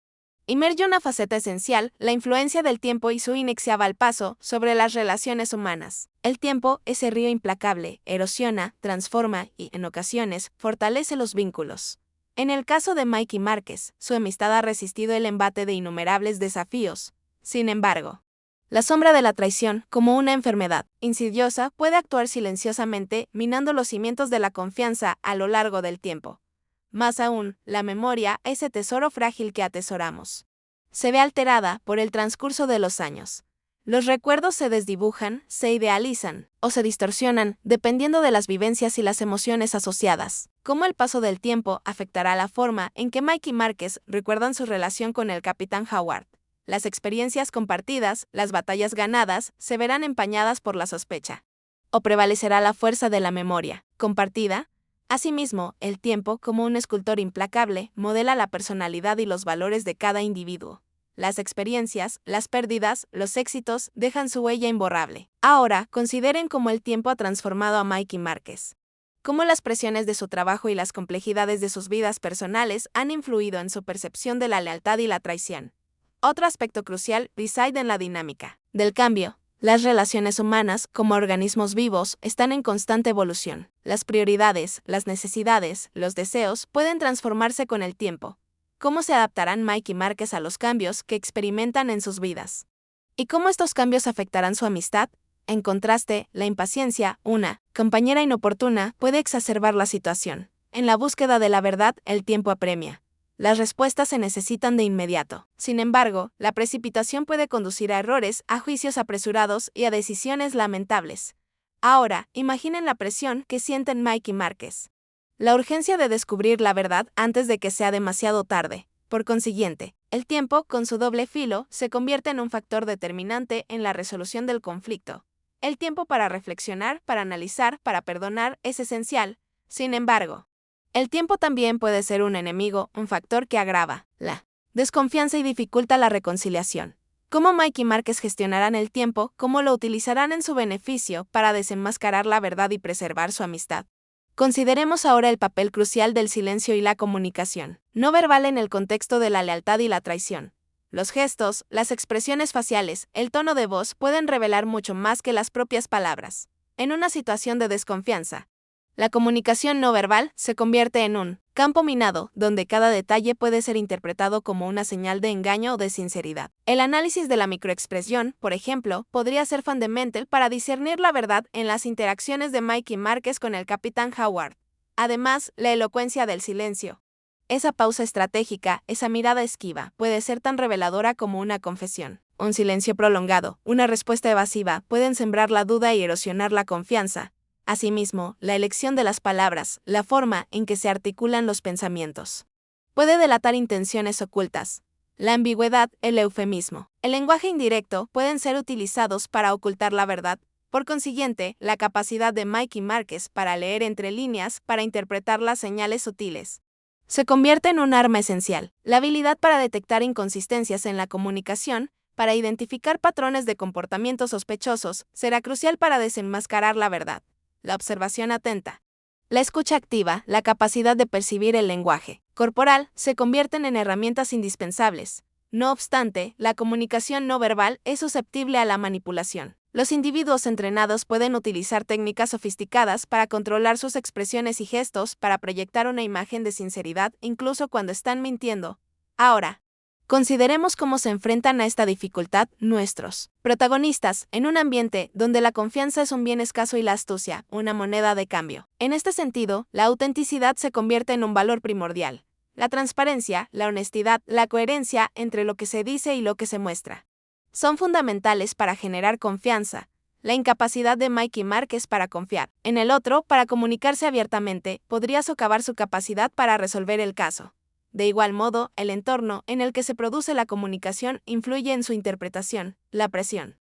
Emerge una faceta esencial: la influencia del tiempo y su inexorable paso sobre las relaciones humanas. El tiempo, ese río implacable, erosiona, transforma y, en ocasiones, fortalece los vínculos. En el caso de Mike y Márquez, su amistad ha resistido el embate de innumerables desafíos. Sin embargo, la sombra de la traición, como una enfermedad insidiosa, puede actuar silenciosamente, minando los cimientos de la confianza a lo largo del tiempo. Más aún, la memoria, ese tesoro frágil que atesoramos, se ve alterada por el transcurso de los años. Los recuerdos se desdibujan, se idealizan o se distorsionan, dependiendo de las vivencias y las emociones asociadas. ¿Cómo el paso del tiempo afectará la forma en que Mike y Márquez recuerdan su relación con el capitán Howard? Las experiencias compartidas, las batallas ganadas, se verán empañadas por la sospecha. ¿O prevalecerá la fuerza de la memoria compartida? Asimismo, el tiempo, como un escultor implacable, modela la personalidad y los valores de cada individuo. Las experiencias, las pérdidas, los éxitos dejan su huella imborrable. Ahora, consideren cómo el tiempo ha transformado a Mikey Márquez. Cómo las presiones de su trabajo y las complejidades de sus vidas personales han influido en su percepción de la lealtad y la traición. Otro aspecto crucial reside en la dinámica del cambio. Las relaciones humanas, como organismos vivos, están en constante evolución. Las prioridades, las necesidades, los deseos pueden transformarse con el tiempo. ¿Cómo se adaptarán Mike y Márquez a los cambios que experimentan en sus vidas? ¿Y cómo estos cambios afectarán su amistad? En contraste, la impaciencia, una compañera inoportuna, puede exacerbar la situación. En la búsqueda de la verdad, el tiempo apremia. Las respuestas se necesitan de inmediato. Sin embargo, la precipitación puede conducir a errores, a juicios apresurados y a decisiones lamentables. Ahora, imaginen la presión que sienten Mike y Márquez. La urgencia de descubrir la verdad antes de que sea demasiado tarde. Por consiguiente, el tiempo, con su doble filo, se convierte en un factor determinante en la resolución del conflicto. El tiempo para reflexionar, para analizar, para perdonar es esencial. Sin embargo, el tiempo también puede ser un enemigo, un factor que agrava la desconfianza y dificulta la reconciliación. ¿Cómo Mike y Márquez gestionarán el tiempo? ¿Cómo lo utilizarán en su beneficio para desenmascarar la verdad y preservar su amistad? Consideremos ahora el papel crucial del silencio y la comunicación no verbal en el contexto de la lealtad y la traición. Los gestos, las expresiones faciales, el tono de voz pueden revelar mucho más que las propias palabras. En una situación de desconfianza, la comunicación no verbal se convierte en un campo minado, donde cada detalle puede ser interpretado como una señal de engaño o de sinceridad. El análisis de la microexpresión, por ejemplo, podría ser fundamental para discernir la verdad en las interacciones de Mike y Márquez con el capitán Howard. Además, la elocuencia del silencio. Esa pausa estratégica, esa mirada esquiva, puede ser tan reveladora como una confesión. Un silencio prolongado, una respuesta evasiva, pueden sembrar la duda y erosionar la confianza. Asimismo, la elección de las palabras, la forma en que se articulan los pensamientos, puede delatar intenciones ocultas. La ambigüedad, el eufemismo, el lenguaje indirecto pueden ser utilizados para ocultar la verdad. Por consiguiente, la capacidad de Mike y Márquez para leer entre líneas, para interpretar las señales sutiles, se convierte en un arma esencial. La habilidad para detectar inconsistencias en la comunicación, para identificar patrones de comportamiento sospechosos, será crucial para desenmascarar la verdad. La observación atenta, la escucha activa, la capacidad de percibir el lenguaje corporal se convierten en herramientas indispensables. No obstante, la comunicación no verbal es susceptible a la manipulación. Los individuos entrenados pueden utilizar técnicas sofisticadas para controlar sus expresiones y gestos para proyectar una imagen de sinceridad incluso cuando están mintiendo. Ahora, consideremos cómo se enfrentan a esta dificultad nuestros protagonistas en un ambiente donde la confianza es un bien escaso y la astucia una moneda de cambio. En este sentido, la autenticidad se convierte en un valor primordial. La transparencia, la honestidad, la coherencia entre lo que se dice y lo que se muestra son fundamentales para generar confianza. La incapacidad de Mike y Márquez para confiar en el otro, para comunicarse abiertamente, podría socavar su capacidad para resolver el caso. De igual modo, el entorno en el que se produce la comunicación influye en su interpretación. La presión,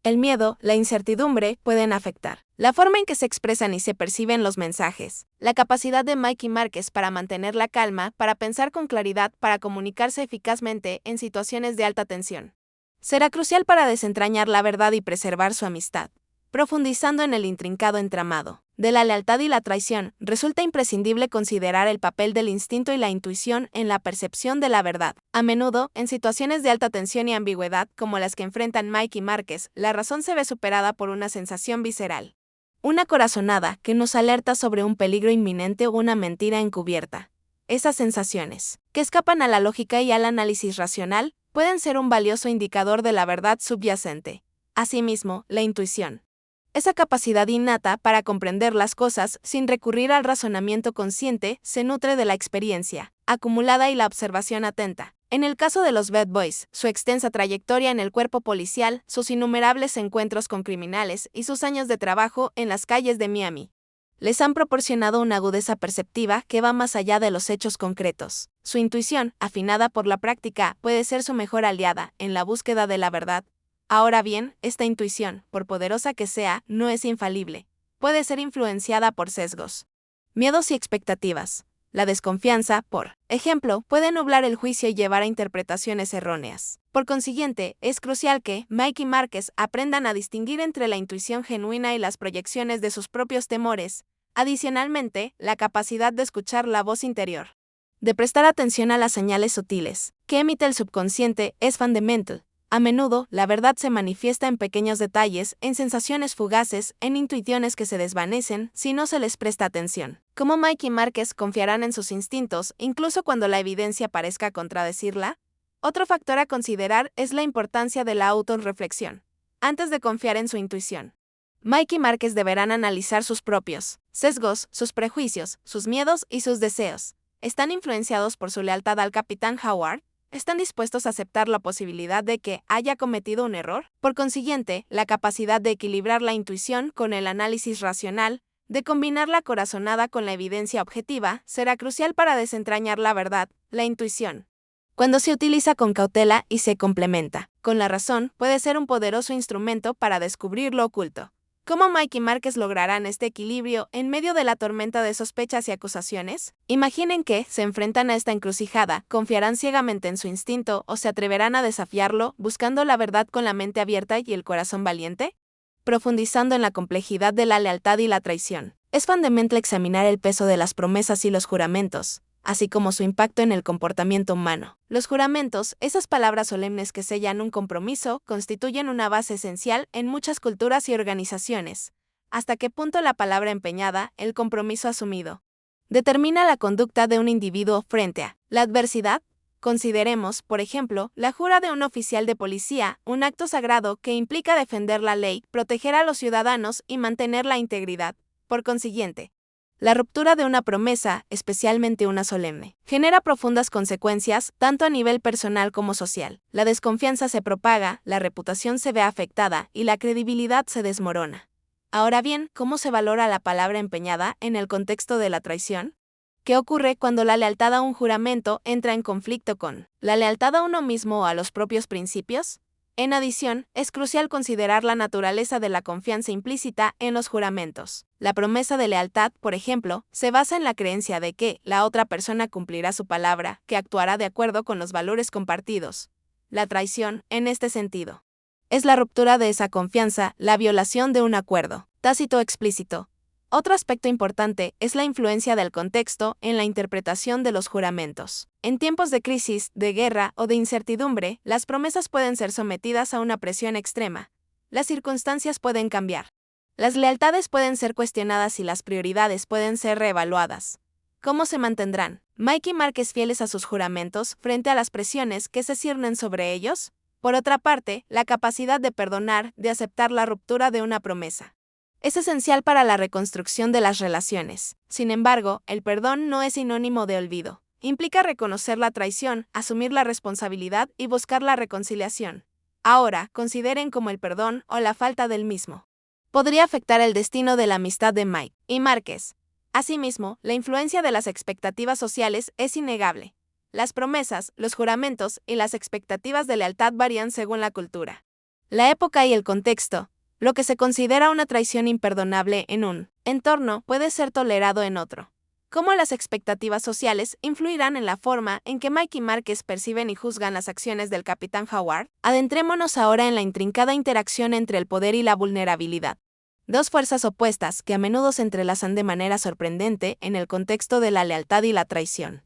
el miedo, la incertidumbre pueden afectar la forma en que se expresan y se perciben los mensajes. La capacidad de Mike y Márquez para mantener la calma, para pensar con claridad, para comunicarse eficazmente en situaciones de alta tensión, será crucial para desentrañar la verdad y preservar su amistad. Profundizando en el intrincado entramado de la lealtad y la traición, resulta imprescindible considerar el papel del instinto y la intuición en la percepción de la verdad. A menudo, en situaciones de alta tensión y ambigüedad como las que enfrentan Mike y Márquez, la razón se ve superada por una sensación visceral. Una corazonada que nos alerta sobre un peligro inminente o una mentira encubierta. Esas sensaciones, que escapan a la lógica y al análisis racional, pueden ser un valioso indicador de la verdad subyacente. Asimismo, la intuición, esa capacidad innata para comprender las cosas sin recurrir al razonamiento consciente, se nutre de la experiencia acumulada y la observación atenta. En el caso de los Bad Boys, su extensa trayectoria en el cuerpo policial, sus innumerables encuentros con criminales y sus años de trabajo en las calles de Miami les han proporcionado una agudeza perceptiva que va más allá de los hechos concretos. Su intuición, afinada por la práctica, puede ser su mejor aliada en la búsqueda de la verdad. Ahora bien, esta intuición, por poderosa que sea, no es infalible. Puede ser influenciada por sesgos Miedos y expectativas. La desconfianza, por ejemplo, puede nublar el juicio y llevar a interpretaciones erróneas. Por consiguiente, es crucial que Mike y Márquez aprendan a distinguir entre la intuición genuina y las proyecciones de sus propios temores. Adicionalmente, la capacidad de escuchar la voz interior, de prestar atención a las señales sutiles que emite el subconsciente es fundamental. A menudo, la verdad se manifiesta en pequeños detalles, en sensaciones fugaces, en intuiciones que se desvanecen si no se les presta atención. ¿Cómo Mike y Márquez confiarán en sus instintos, incluso cuando la evidencia parezca contradecirla? Otro factor a considerar es la importancia de la autorreflexión. Antes de confiar en su intuición, Mike y Márquez deberán analizar sus propios sesgos, sus prejuicios, sus miedos y sus deseos. ¿Están influenciados por su lealtad al Capitán Howard? ¿Están dispuestos a aceptar la posibilidad de que haya cometido un error? Por consiguiente, la capacidad de equilibrar la intuición con el análisis racional, de combinar la corazonada con la evidencia objetiva, será crucial para desentrañar la verdad. La intuición, cuando se utiliza con cautela y se complementa con la razón, puede ser un poderoso instrumento para descubrir lo oculto. ¿Cómo Mike y Márquez lograrán este equilibrio en medio de la tormenta de sospechas y acusaciones? Imaginen que se enfrentan a esta encrucijada, ¿confiarán ciegamente en su instinto o se atreverán a desafiarlo, buscando la verdad con la mente abierta y el corazón valiente? Profundizando en la complejidad de la lealtad y la traición, es fundamental examinar el peso de las promesas y los juramentos, así como su impacto en el comportamiento humano. Los juramentos, esas palabras solemnes que sellan un compromiso, constituyen una base esencial en muchas culturas y organizaciones. ¿Hasta qué punto la palabra empeñada, el compromiso asumido, determina la conducta de un individuo frente a la adversidad? Consideremos, por ejemplo, la jura de un oficial de policía, un acto sagrado que implica defender la ley, proteger a los ciudadanos y mantener la integridad. Por consiguiente, la ruptura de una promesa, especialmente una solemne, genera profundas consecuencias, tanto a nivel personal como social. La desconfianza se propaga, la reputación se ve afectada y la credibilidad se desmorona. Ahora bien, ¿cómo se valora la palabra empeñada en el contexto de la traición? ¿Qué ocurre cuando la lealtad a un juramento entra en conflicto con la lealtad a uno mismo o a los propios principios? En adición, es crucial considerar la naturaleza de la confianza implícita en los juramentos. La promesa de lealtad, por ejemplo, se basa en la creencia de que la otra persona cumplirá su palabra, que actuará de acuerdo con los valores compartidos. La traición, en este sentido, es la ruptura de esa confianza, la violación de un acuerdo tácito o explícito. Otro aspecto importante es la influencia del contexto en la interpretación de los juramentos. En tiempos de crisis, de guerra o de incertidumbre, las promesas pueden ser sometidas a una presión extrema. Las circunstancias pueden cambiar. Las lealtades pueden ser cuestionadas y las prioridades pueden ser reevaluadas. ¿Cómo se mantendrán Mike y Márquez fieles a sus juramentos frente a las presiones que se ciernen sobre ellos? Por otra parte, la capacidad de perdonar, de aceptar la ruptura de una promesa, es esencial para la reconstrucción de las relaciones. Sin embargo, el perdón no es sinónimo de olvido. Implica reconocer la traición, asumir la responsabilidad y buscar la reconciliación. Ahora, consideren cómo el perdón o la falta del mismo podría afectar el destino de la amistad de Mike y Márquez. Asimismo, la influencia de las expectativas sociales es innegable. Las promesas, los juramentos y las expectativas de lealtad varían según la cultura, la época y el contexto. Lo que se considera una traición imperdonable en un entorno puede ser tolerado en otro. ¿Cómo las expectativas sociales influirán en la forma en que Mike y Márquez perciben y juzgan las acciones del Capitán Howard? Adentrémonos ahora en la intrincada interacción entre el poder y la vulnerabilidad. Dos fuerzas opuestas que a menudo se entrelazan de manera sorprendente en el contexto de la lealtad y la traición.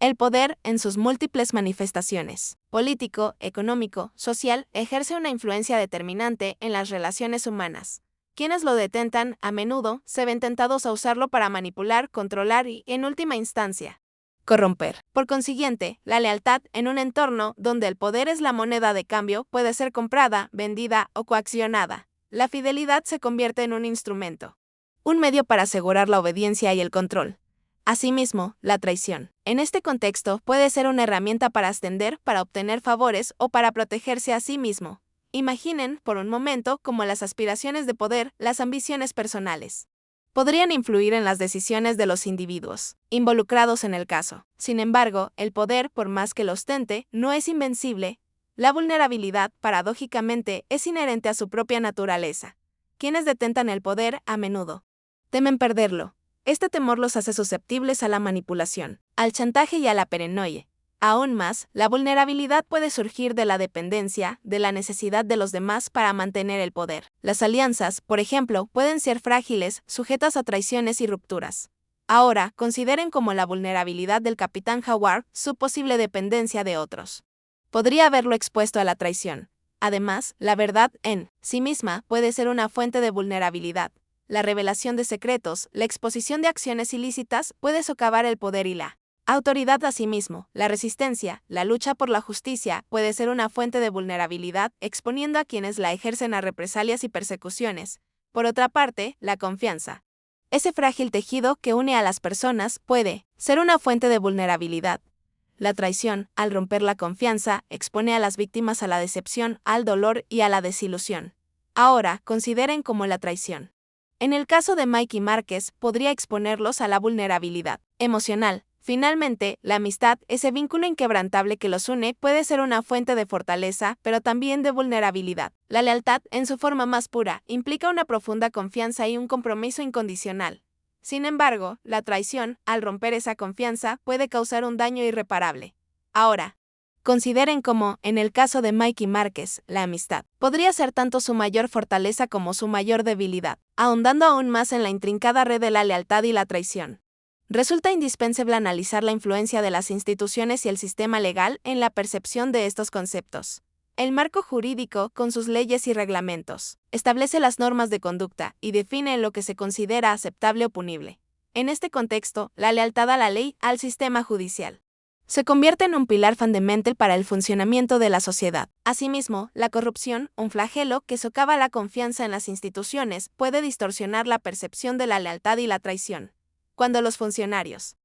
El poder, en sus múltiples manifestaciones, político, económico, social, ejerce una influencia determinante en las relaciones humanas. Quienes lo detentan, a menudo, se ven tentados a usarlo para manipular, controlar y, en última instancia, corromper. Por consiguiente, la lealtad, en un entorno donde el poder es la moneda de cambio, puede ser comprada, vendida o coaccionada. La fidelidad se convierte en un instrumento, un medio para asegurar la obediencia y el control. Asimismo, la traición, en este contexto, puede ser una herramienta para ascender, para obtener favores o para protegerse a sí mismo. Imaginen, por un momento, cómo las aspiraciones de poder, las ambiciones personales, podrían influir en las decisiones de los individuos involucrados en el caso. Sin embargo, el poder, por más que lo ostente, no es invencible. La vulnerabilidad, paradójicamente, es inherente a su propia naturaleza. Quienes detentan el poder, a menudo, temen perderlo. Este temor los hace susceptibles a la manipulación, al chantaje y a la paranoia. Aún más, la vulnerabilidad puede surgir de la dependencia, de la necesidad de los demás para mantener el poder. Las alianzas, por ejemplo, pueden ser frágiles, sujetas a traiciones y rupturas. Ahora, consideren como la vulnerabilidad del capitán Howard su posible dependencia de otros. Podría haberlo expuesto a la traición. Además, la verdad en sí misma puede ser una fuente de vulnerabilidad. La revelación de secretos, la exposición de acciones ilícitas puede socavar el poder y la autoridad. Asimismo, la resistencia, la lucha por la justicia, puede ser una fuente de vulnerabilidad, exponiendo a quienes la ejercen a represalias y persecuciones. Por otra parte, la confianza, ese frágil tejido que une a las personas, puede ser una fuente de vulnerabilidad. La traición, al romper la confianza, expone a las víctimas a la decepción, al dolor y a la desilusión. Ahora, consideren como la traición. En el caso de Mikey Márquez, podría exponerlos a la vulnerabilidad emocional. Finalmente, la amistad, ese vínculo inquebrantable que los une, puede ser una fuente de fortaleza, pero también de vulnerabilidad. La lealtad, en su forma más pura, implica una profunda confianza y un compromiso incondicional. Sin embargo, la traición, al romper esa confianza, puede causar un daño irreparable. Ahora, consideren cómo, en el caso de Mikey Márquez, la amistad podría ser tanto su mayor fortaleza como su mayor debilidad, ahondando aún más en la intrincada red de la lealtad y la traición. Resulta indispensable analizar la influencia de las instituciones y el sistema legal en la percepción de estos conceptos. El marco jurídico, con sus leyes y reglamentos, establece las normas de conducta y define lo que se considera aceptable o punible. En este contexto, la lealtad a la ley, al sistema judicial, se convierte en un pilar fundamental para el funcionamiento de la sociedad. Asimismo, la corrupción, un flagelo que socava la confianza en las instituciones, puede distorsionar la percepción de la lealtad y la traición. Cuando los funcionarios,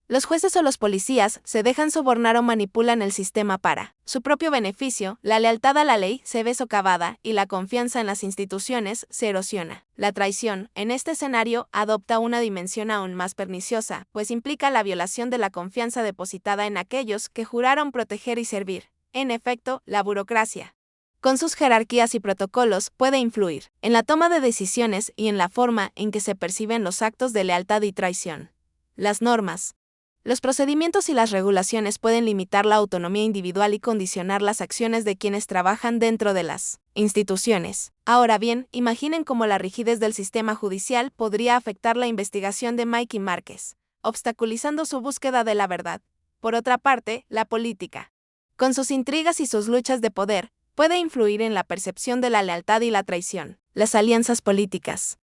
los jueces o los policías se dejan sobornar o manipulan el sistema para su propio beneficio, la lealtad a la ley se ve socavada y la confianza en las instituciones se erosiona. La traición, en este escenario, adopta una dimensión aún más perniciosa, pues implica la violación de la confianza depositada en aquellos que juraron proteger y servir. En efecto, la burocracia, con sus jerarquías y protocolos, puede influir en la toma de decisiones y en la forma en que se perciben los actos de lealtad y traición. Las normas, los procedimientos y las regulaciones pueden limitar la autonomía individual y condicionar las acciones de quienes trabajan dentro de las instituciones. Ahora bien, imaginen cómo la rigidez del sistema judicial podría afectar la investigación de Mikey Márquez, obstaculizando su búsqueda de la verdad. Por otra parte, la política, con sus intrigas y sus luchas de poder, puede influir en la percepción de la lealtad y la traición. Las alianzas políticas,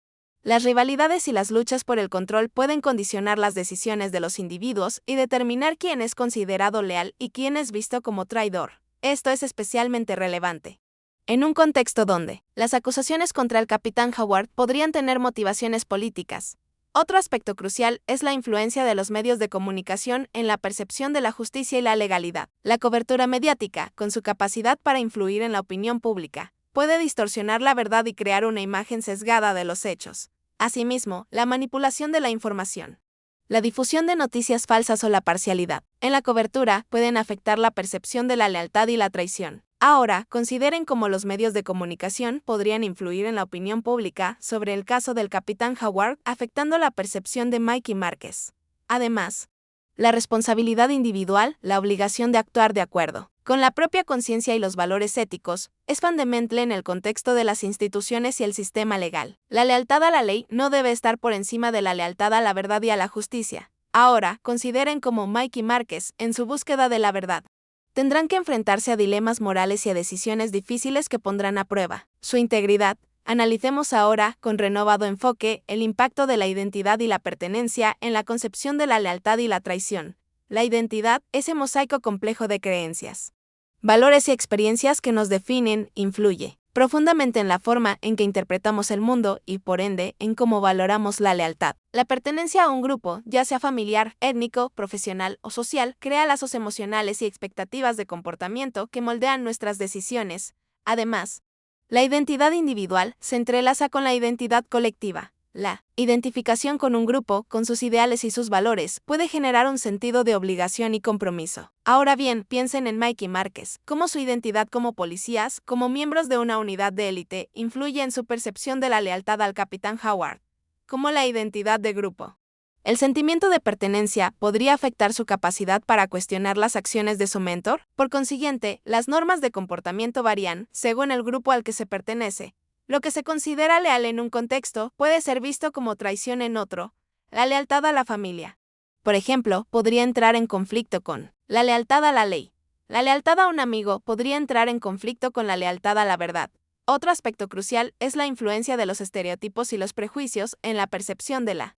las rivalidades y las luchas por el control pueden condicionar las decisiones de los individuos y determinar quién es considerado leal y quién es visto como traidor. Esto es especialmente relevante en un contexto donde las acusaciones contra el capitán Howard podrían tener motivaciones políticas. Otro aspecto crucial es la influencia de los medios de comunicación en la percepción de la justicia y la legalidad. La cobertura mediática, con su capacidad para influir en la opinión pública, puede distorsionar la verdad y crear una imagen sesgada de los hechos. Asimismo, la manipulación de la información, la difusión de noticias falsas o la parcialidad en la cobertura pueden afectar la percepción de la lealtad y la traición. Ahora, consideren cómo los medios de comunicación podrían influir en la opinión pública sobre el caso del capitán Howard, afectando la percepción de Mikey Márquez. Además, la responsabilidad individual, la obligación de actuar de acuerdo con la propia conciencia y los valores éticos, es fundamental en el contexto de las instituciones y el sistema legal. La lealtad a la ley no debe estar por encima de la lealtad a la verdad y a la justicia. Ahora, consideren cómo Mikey Márquez, en su búsqueda de la verdad, tendrán que enfrentarse a dilemas morales y a decisiones difíciles que pondrán a prueba su integridad. Analicemos ahora, con renovado enfoque, el impacto de la identidad y la pertenencia en la concepción de la lealtad y la traición. La identidad, ese mosaico complejo de creencias, valores y experiencias que nos definen, influye profundamente en la forma en que interpretamos el mundo y, por ende, en cómo valoramos la lealtad. La pertenencia a un grupo, ya sea familiar, étnico, profesional o social, crea lazos emocionales y expectativas de comportamiento que moldean nuestras decisiones. Además, la identidad individual se entrelaza con la identidad colectiva. La identificación con un grupo, con sus ideales y sus valores, puede generar un sentido de obligación y compromiso. Ahora bien, piensen en Mikey Márquez, cómo su identidad como policías, como miembros de una unidad de élite, influye en su percepción de la lealtad al capitán Howard, como la identidad de grupo. ¿El sentimiento de pertenencia podría afectar su capacidad para cuestionar las acciones de su mentor? Por consiguiente, las normas de comportamiento varían según el grupo al que se pertenece. Lo que se considera leal en un contexto puede ser visto como traición en otro. La lealtad a la familia, por ejemplo, podría entrar en conflicto con la lealtad a la ley. La lealtad a un amigo podría entrar en conflicto con la lealtad a la verdad. Otro aspecto crucial es la influencia de los estereotipos y los prejuicios en la percepción de la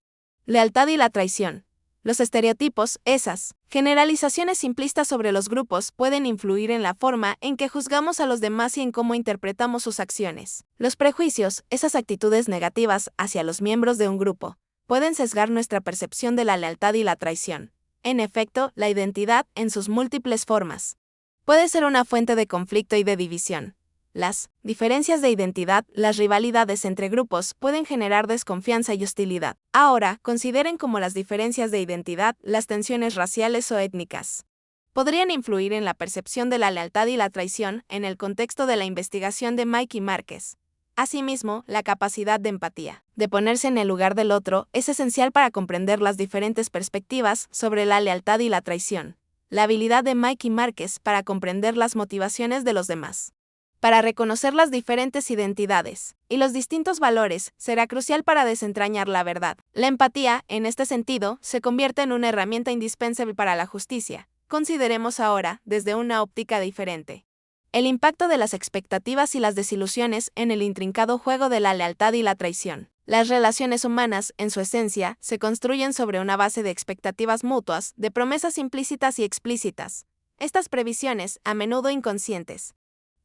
lealtad y la traición. Los estereotipos, esas generalizaciones simplistas sobre los grupos, pueden influir en la forma en que juzgamos a los demás y en cómo interpretamos sus acciones. Los prejuicios, esas actitudes negativas hacia los miembros de un grupo, pueden sesgar nuestra percepción de la lealtad y la traición. En efecto, la identidad, en sus múltiples formas, puede ser una fuente de conflicto y de división. Las diferencias de identidad, las rivalidades entre grupos pueden generar desconfianza y hostilidad. Ahora, consideren cómo las diferencias de identidad, las tensiones raciales o étnicas, podrían influir en la percepción de la lealtad y la traición en el contexto de la investigación de Mikey Márquez. Asimismo, la capacidad de empatía, de ponerse en el lugar del otro, es esencial para comprender las diferentes perspectivas sobre la lealtad y la traición. La habilidad de Mikey Márquez para comprender las motivaciones de los demás, para reconocer las diferentes identidades y los distintos valores, será crucial para desentrañar la verdad. La empatía, en este sentido, se convierte en una herramienta indispensable para la justicia. Consideremos ahora, desde una óptica diferente, el impacto de las expectativas y las desilusiones en el intrincado juego de la lealtad y la traición. Las relaciones humanas, en su esencia, se construyen sobre una base de expectativas mutuas, de promesas implícitas y explícitas. Estas previsiones, a menudo inconscientes,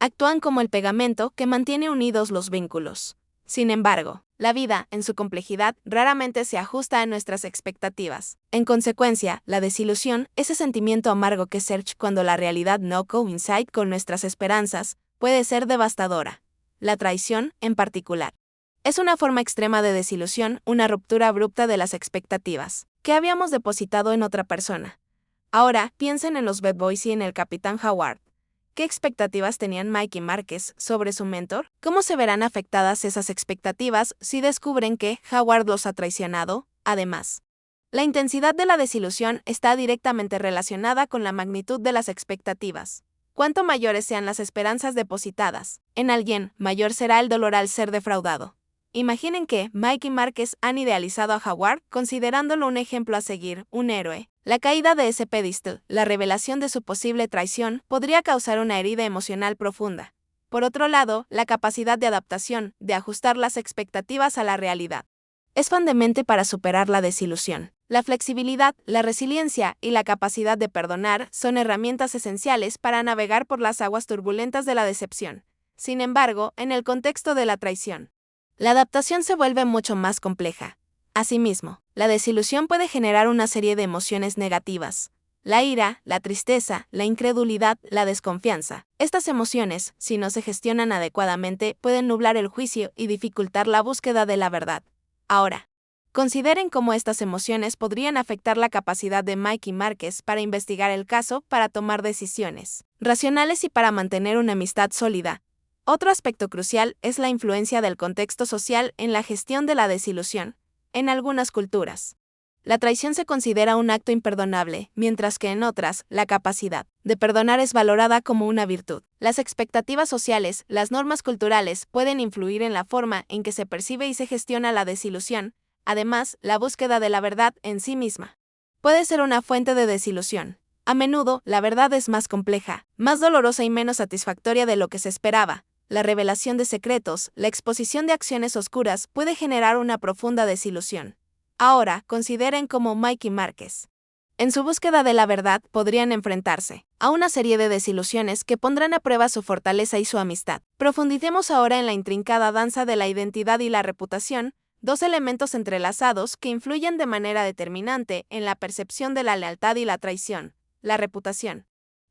actúan como el pegamento que mantiene unidos los vínculos. Sin embargo, la vida, en su complejidad, raramente se ajusta a nuestras expectativas. En consecuencia, la desilusión, ese sentimiento amargo que surge cuando la realidad no coincide con nuestras esperanzas, puede ser devastadora. La traición, en particular, es una forma extrema de desilusión, una ruptura abrupta de las expectativas que habíamos depositado en otra persona. Ahora, piensen en los Bad Boys y en el Capitán Howard. ¿Qué expectativas tenían Mikey Márquez sobre su mentor? ¿Cómo se verán afectadas esas expectativas si descubren que Howard los ha traicionado? Además, la intensidad de la desilusión está directamente relacionada con la magnitud de las expectativas. Cuanto mayores sean las esperanzas depositadas en alguien, mayor será el dolor al ser defraudado. Imaginen que Mikey Márquez han idealizado a Howard, considerándolo un ejemplo a seguir, un héroe. La caída de ese pedestal, la revelación de su posible traición, podría causar una herida emocional profunda. Por otro lado, la capacidad de adaptación, de ajustar las expectativas a la realidad, es fundamental para superar la desilusión. La flexibilidad, la resiliencia y la capacidad de perdonar son herramientas esenciales para navegar por las aguas turbulentas de la decepción. Sin embargo, en el contexto de la traición, la adaptación se vuelve mucho más compleja. Asimismo, la desilusión puede generar una serie de emociones negativas. La ira, la tristeza, la incredulidad, la desconfianza. Estas emociones, si no se gestionan adecuadamente, pueden nublar el juicio y dificultar la búsqueda de la verdad. Ahora, consideren cómo estas emociones podrían afectar la capacidad de Mikey Márquez para investigar el caso, para tomar decisiones racionales y para mantener una amistad sólida. Otro aspecto crucial es la influencia del contexto social en la gestión de la desilusión. En algunas culturas, la traición se considera un acto imperdonable, mientras que en otras, la capacidad de perdonar es valorada como una virtud. Las expectativas sociales, las normas culturales, pueden influir en la forma en que se percibe y se gestiona la desilusión. Además, la búsqueda de la verdad en sí misma puede ser una fuente de desilusión. A menudo, la verdad es más compleja, más dolorosa y menos satisfactoria de lo que se esperaba. La revelación de secretos, la exposición de acciones oscuras puede generar una profunda desilusión. Ahora, consideren cómo Mikey Márquez, en su búsqueda de la verdad, podrían enfrentarse a una serie de desilusiones que pondrán a prueba su fortaleza y su amistad. Profundicemos ahora en la intrincada danza de la identidad y la reputación, dos elementos entrelazados que influyen de manera determinante en la percepción de la lealtad y la traición. La reputación,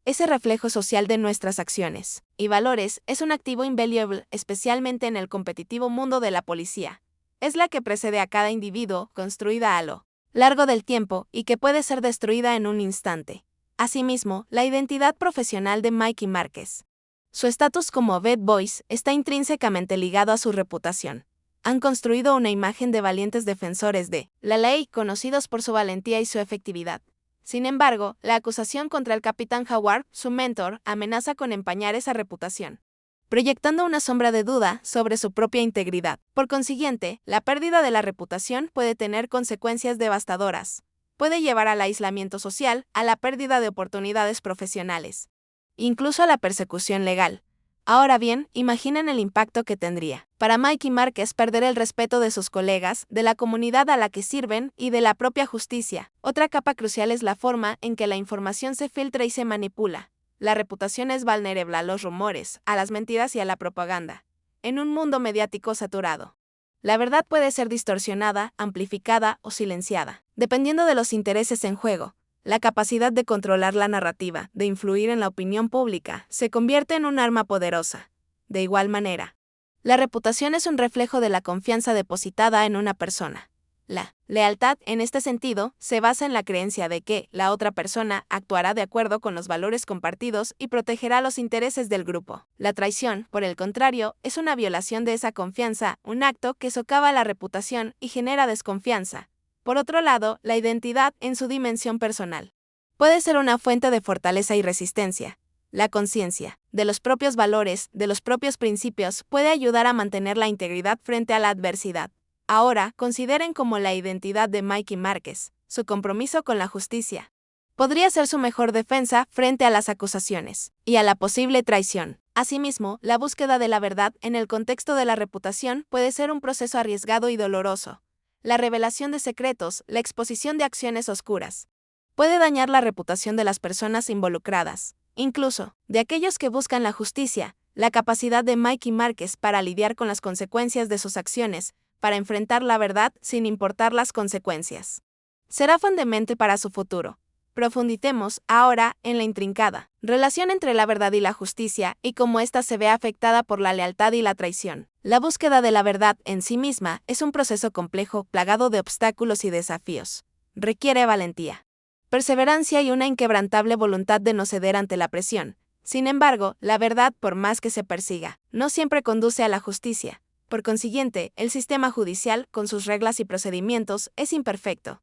ese reflejo social de nuestras acciones y valores, es un activo invaluable, especialmente en el competitivo mundo de la policía. Es la que precede a cada individuo, construida a lo largo del tiempo y que puede ser destruida en un instante. Asimismo, la identidad profesional de Mikey Márquez, su estatus como Bad Boys, está intrínsecamente ligado a su reputación. han construido una imagen de valientes defensores de la ley, conocidos por su valentía y su efectividad. Sin embargo, la acusación contra el capitán Howard, su mentor, amenaza con empañar esa reputación, proyectando una sombra de duda sobre su propia integridad. Por consiguiente, la pérdida de la reputación puede tener consecuencias devastadoras. Puede llevar al aislamiento social, a la pérdida de oportunidades profesionales, incluso a la persecución legal. Ahora bien, imaginen el impacto que tendría para Mikey Márquez perder el respeto de sus colegas, de la comunidad a la que sirven y de la propia justicia. Otra capa crucial es la forma en que la información se filtra y se manipula. La reputación es vulnerable a los rumores, a las mentiras y a la propaganda. En un mundo mediático saturado, la verdad puede ser distorsionada, amplificada o silenciada, dependiendo de los intereses en juego. La capacidad de controlar la narrativa, de influir en la opinión pública, se convierte en un arma poderosa. De igual manera, la reputación es un reflejo de la confianza depositada en una persona. La lealtad, en este sentido, se basa en la creencia de que la otra persona actuará de acuerdo con los valores compartidos y protegerá los intereses del grupo. La traición, por el contrario, es una violación de esa confianza, un acto que socava la reputación y genera desconfianza. Por otro lado, la identidad, en su dimensión personal, puede ser una fuente de fortaleza y resistencia. La conciencia de los propios valores, de los propios principios, puede ayudar a mantener la integridad frente a la adversidad. Ahora, consideren como la identidad de Mikey Márquez, su compromiso con la justicia, podría ser su mejor defensa frente a las acusaciones y a la posible traición. Asimismo, la búsqueda de la verdad en el contexto de la reputación puede ser un proceso arriesgado y doloroso. La revelación de secretos, la exposición de acciones oscuras, puede dañar la reputación de las personas involucradas, incluso de aquellos que buscan la justicia. La capacidad de Mikey Márquez para lidiar con las consecuencias de sus acciones, para enfrentar la verdad sin importar las consecuencias, será fundamental para su futuro. Profundicemos ahora en la intrincada relación entre la verdad y la justicia y cómo ésta se ve afectada por la lealtad y la traición. La búsqueda de la verdad en sí misma es un proceso complejo, plagado de obstáculos y desafíos. Requiere valentía, perseverancia y una inquebrantable voluntad de no ceder ante la presión. Sin embargo, la verdad, por más que se persiga, no siempre conduce a la justicia. Por consiguiente, el sistema judicial, con sus reglas y procedimientos, es imperfecto.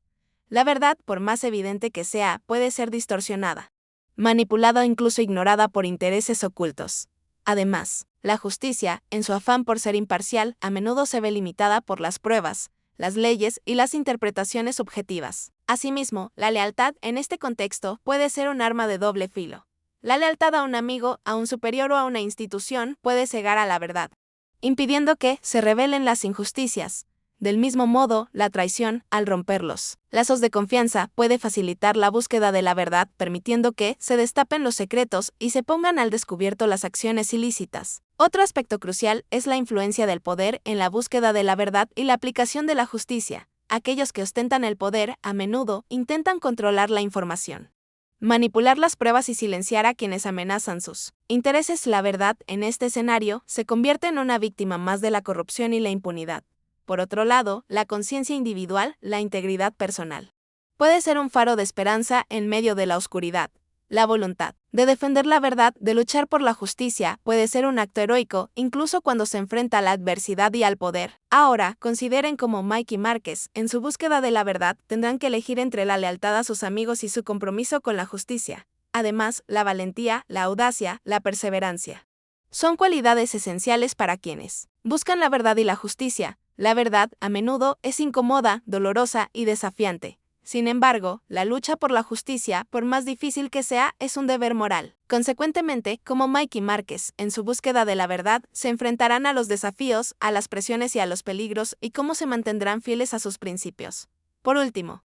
La verdad, por más evidente que sea, puede ser distorsionada, manipulada o incluso ignorada por intereses ocultos. Además, la justicia, en su afán por ser imparcial, a menudo se ve limitada por las pruebas, las leyes y las interpretaciones subjetivas. Asimismo, la lealtad, en este contexto, puede ser un arma de doble filo. La lealtad a un amigo, a un superior o a una institución puede cegar a la verdad, impidiendo que se revelen las injusticias. Del mismo modo, la traición, al romper los lazos de confianza, puede facilitar la búsqueda de la verdad, permitiendo que se destapen los secretos y se pongan al descubierto las acciones ilícitas. Otro aspecto crucial es la influencia del poder en la búsqueda de la verdad y la aplicación de la justicia. Aquellos que ostentan el poder, a menudo, intentan controlar la información, manipular las pruebas y silenciar a quienes amenazan sus intereses. La verdad, en este escenario, se convierte en una víctima más de la corrupción y la impunidad. Por otro lado, la conciencia individual, la integridad personal, puede ser un faro de esperanza en medio de la oscuridad. La voluntad de defender la verdad, de luchar por la justicia, puede ser un acto heroico, incluso cuando se enfrenta a la adversidad y al poder. Ahora, consideren cómo Mikey Márquez, en su búsqueda de la verdad, tendrán que elegir entre la lealtad a sus amigos y su compromiso con la justicia. Además, la valentía, la audacia, la perseverancia son cualidades esenciales para quienes buscan la verdad y la justicia. La verdad, a menudo, es incómoda, dolorosa y desafiante. Sin embargo, la lucha por la justicia, por más difícil que sea, es un deber moral. Consecuentemente, como Mikey Márquez, en su búsqueda de la verdad, se enfrentarán a los desafíos, a las presiones y a los peligros, y cómo se mantendrán fieles a sus principios. Por último,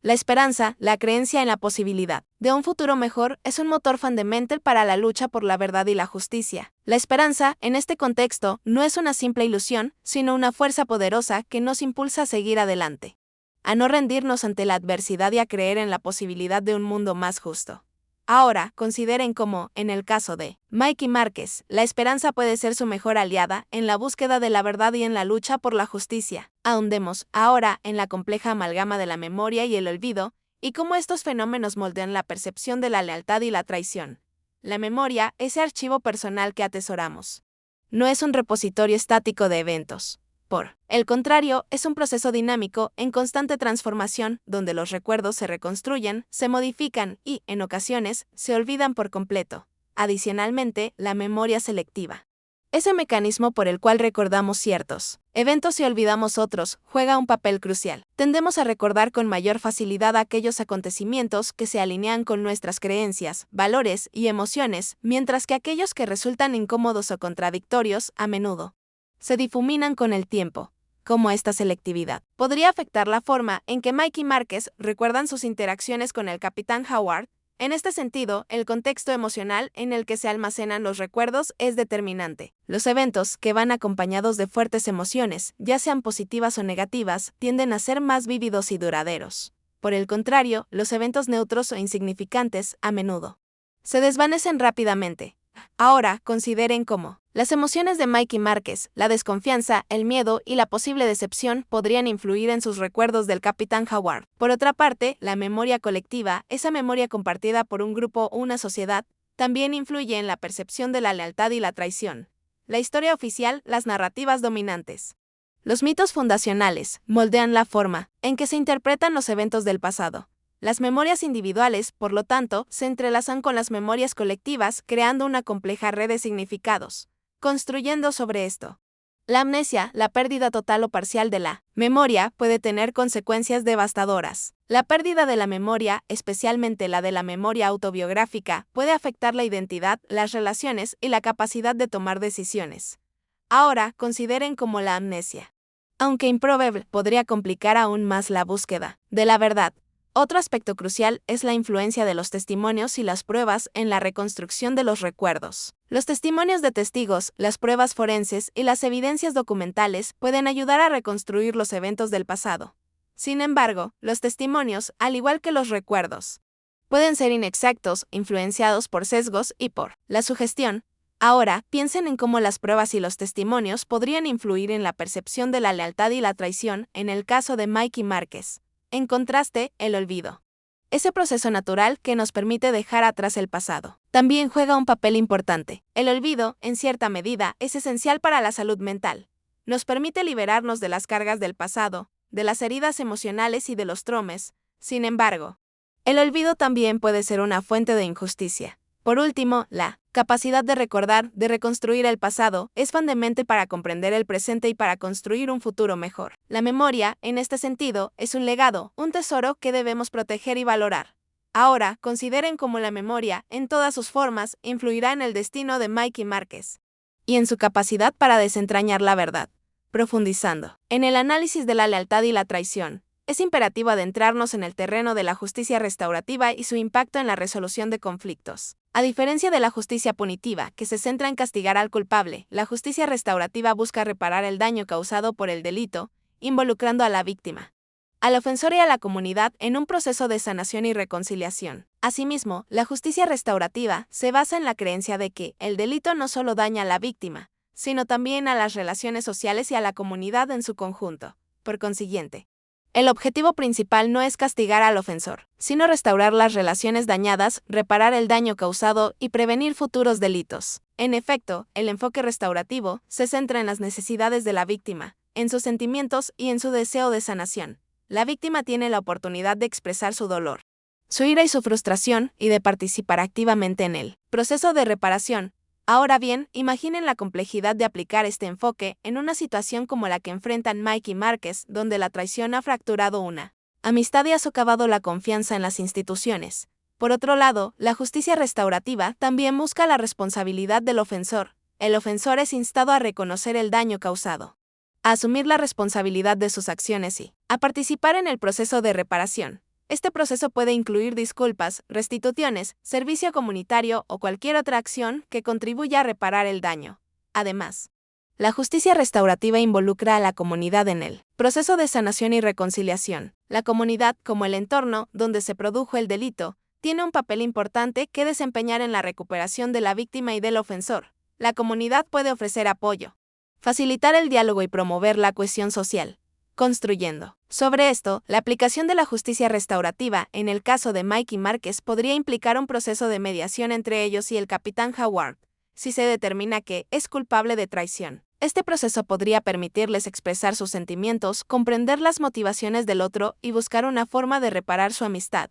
la esperanza, la creencia en la posibilidad de un futuro mejor, es un motor fundamental para la lucha por la verdad y la justicia. La esperanza, en este contexto, no es una simple ilusión, sino una fuerza poderosa que nos impulsa a seguir adelante, a no rendirnos ante la adversidad y a creer en la posibilidad de un mundo más justo. Ahora, consideren cómo, en el caso de Mikey Márquez, la esperanza puede ser su mejor aliada en la búsqueda de la verdad y en la lucha por la justicia. Ahondemos ahora en la compleja amalgama de la memoria y el olvido, y cómo estos fenómenos moldean la percepción de la lealtad y la traición. La memoria, ese archivo personal que atesoramos, no es un repositorio estático de eventos Por el contrario, es un proceso dinámico en constante transformación donde los recuerdos se reconstruyen, se modifican y, en ocasiones, se olvidan por completo. Adicionalmente, la memoria selectiva. Ese mecanismo por el cual recordamos ciertos eventos y olvidamos otros juega un papel crucial. Tendemos a recordar con mayor facilidad aquellos acontecimientos que se alinean con nuestras creencias, valores y emociones, mientras que aquellos que resultan incómodos o contradictorios, a menudo, se difuminan con el tiempo. Como esta selectividad podría afectar la forma en que Mike y Márquez recuerdan sus interacciones con el Capitán Howard. En este sentido, el contexto emocional en el que se almacenan los recuerdos es determinante. Los eventos que van acompañados de fuertes emociones, ya sean positivas o negativas, tienden a ser más vívidos y duraderos. Por el contrario, los eventos neutros o insignificantes, a menudo, se desvanecen rápidamente. Ahora, consideren cómo las emociones de Mike y Márquez, la desconfianza, el miedo y la posible decepción podrían influir en sus recuerdos del Capitán Howard. Por otra parte, la memoria colectiva, esa memoria compartida por un grupo o una sociedad, también influye en la percepción de la lealtad y la traición. La historia oficial, las narrativas dominantes. Los mitos fundacionales moldean la forma en que se interpretan los eventos del pasado. Las memorias individuales, por lo tanto, se entrelazan con las memorias colectivas, creando una compleja red de significados. Construyendo sobre esto, la amnesia, la pérdida total o parcial de la memoria, puede tener consecuencias devastadoras. La pérdida de la memoria, especialmente la de la memoria autobiográfica, puede afectar la identidad, las relaciones y la capacidad de tomar decisiones. Ahora, consideren cómo la amnesia, aunque improbable, podría complicar aún más la búsqueda de la verdad. Otro aspecto crucial es la influencia de los testimonios y las pruebas en la reconstrucción de los recuerdos. Los testimonios de testigos, las pruebas forenses y las evidencias documentales pueden ayudar a reconstruir los eventos del pasado. Sin embargo, los testimonios, al igual que los recuerdos, pueden ser inexactos, influenciados por sesgos y por la sugestión. Ahora, piensen en cómo las pruebas y los testimonios podrían influir en la percepción de la lealtad y la traición en el caso de Mike y Márquez. En contraste, el olvido, ese proceso natural que nos permite dejar atrás el pasado, también juega un papel importante. El olvido, en cierta medida, es esencial para la salud mental. Nos permite liberarnos de las cargas del pasado, de las heridas emocionales y de los traumas. Sin embargo, el olvido también puede ser una fuente de injusticia. Por último, la capacidad de recordar, de reconstruir el pasado, es fundamental para comprender el presente y para construir un futuro mejor. La memoria, en este sentido, es un legado, un tesoro que debemos proteger y valorar. Ahora, consideren cómo la memoria, en todas sus formas, influirá en el destino de Mike y Márquez, y en su capacidad para desentrañar la verdad. Profundizando en el análisis de la lealtad y la traición, es imperativo adentrarnos en el terreno de la justicia restaurativa y su impacto en la resolución de conflictos. A diferencia de la justicia punitiva, que se centra en castigar al culpable, la justicia restaurativa busca reparar el daño causado por el delito, involucrando a la víctima, al ofensor y a la comunidad en un proceso de sanación y reconciliación. Asimismo, la justicia restaurativa se basa en la creencia de que el delito no solo daña a la víctima, sino también a las relaciones sociales y a la comunidad en su conjunto. Por consiguiente, el objetivo principal no es castigar al ofensor, sino restaurar las relaciones dañadas, reparar el daño causado y prevenir futuros delitos. En efecto, el enfoque restaurativo se centra en las necesidades de la víctima, en sus sentimientos y en su deseo de sanación. La víctima tiene la oportunidad de expresar su dolor, su ira y su frustración, y de participar activamente en el proceso de reparación. Ahora bien, imaginen la complejidad de aplicar este enfoque en una situación como la que enfrentan Mike y Márquez, donde la traición ha fracturado una amistad y ha socavado la confianza en las instituciones. Por otro lado, la justicia restaurativa también busca la responsabilidad del ofensor. El ofensor es instado a reconocer el daño causado, a asumir la responsabilidad de sus acciones y a participar en el proceso de reparación. Este proceso puede incluir disculpas, restituciones, servicio comunitario o cualquier otra acción que contribuya a reparar el daño. Además, la justicia restaurativa involucra a la comunidad en el proceso de sanación y reconciliación. La comunidad, como el entorno donde se produjo el delito, tiene un papel importante que desempeñar en la recuperación de la víctima y del ofensor. La comunidad puede ofrecer apoyo, facilitar el diálogo y promover la cohesión social. Construyendo sobre esto, la aplicación de la justicia restaurativa en el caso de Mike y Márquez podría implicar un proceso de mediación entre ellos y el Capitán Howard, si se determina que es culpable de traición. Este proceso podría permitirles expresar sus sentimientos, comprender las motivaciones del otro y buscar una forma de reparar su amistad.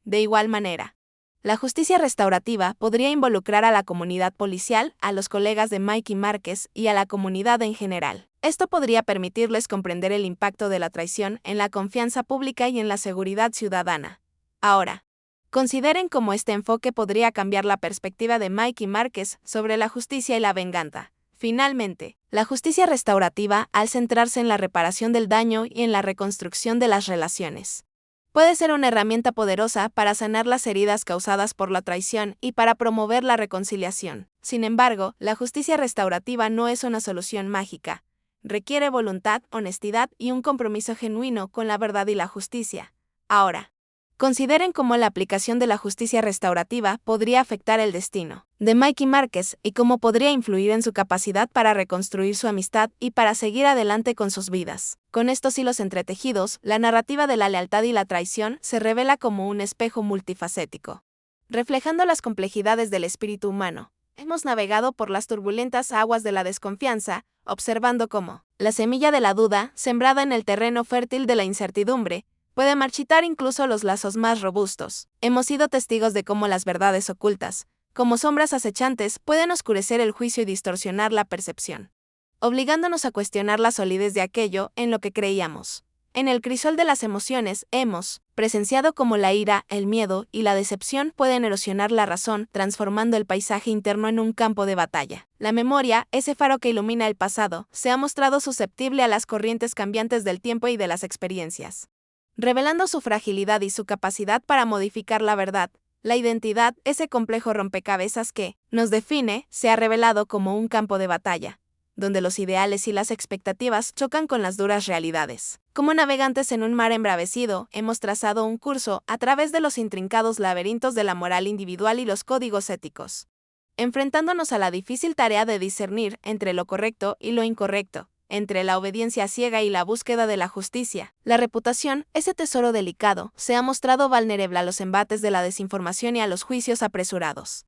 De igual manera, la justicia restaurativa podría involucrar a la comunidad policial, a los colegas de Mikey Márquez y a la comunidad en general. Esto podría permitirles comprender el impacto de la traición en la confianza pública y en la seguridad ciudadana. Ahora, consideren cómo este enfoque podría cambiar la perspectiva de Mikey Márquez sobre la justicia y la venganza. Finalmente, la justicia restaurativa, al centrarse en la reparación del daño y en la reconstrucción de las relaciones, puede ser una herramienta poderosa para sanar las heridas causadas por la traición y para promover la reconciliación. Sin embargo, la justicia restaurativa no es una solución mágica. Requiere voluntad, honestidad y un compromiso genuino con la verdad y la justicia. Ahora, consideren cómo la aplicación de la justicia restaurativa podría afectar el destino de Mikey Márquez y cómo podría influir en su capacidad para reconstruir su amistad y para seguir adelante con sus vidas. Con estos hilos entretejidos, la narrativa de la lealtad y la traición se revela como un espejo multifacético, reflejando las complejidades del espíritu humano. Hemos navegado por las turbulentas aguas de la desconfianza, observando cómo la semilla de la duda, sembrada en el terreno fértil de la incertidumbre, puede marchitar incluso los lazos más robustos. Hemos sido testigos de cómo las verdades ocultas, como sombras acechantes, pueden oscurecer el juicio y distorsionar la percepción, obligándonos a cuestionar la solidez de aquello en lo que creíamos. En el crisol de las emociones hemos presenciado cómo la ira, el miedo y la decepción pueden erosionar la razón, transformando el paisaje interno en un campo de batalla. La memoria, ese faro que ilumina el pasado, se ha mostrado susceptible a las corrientes cambiantes del tiempo y de las experiencias, revelando su fragilidad y su capacidad para modificar la verdad. La identidad, ese complejo rompecabezas que nos define, se ha revelado como un campo de batalla, donde los ideales y las expectativas chocan con las duras realidades. Como navegantes en un mar embravecido, hemos trazado un curso a través de los intrincados laberintos de la moral individual y los códigos éticos, enfrentándonos a la difícil tarea de discernir entre lo correcto y lo incorrecto, entre la obediencia ciega y la búsqueda de la justicia. La reputación, ese tesoro delicado, se ha mostrado vulnerable a los embates de la desinformación y a los juicios apresurados,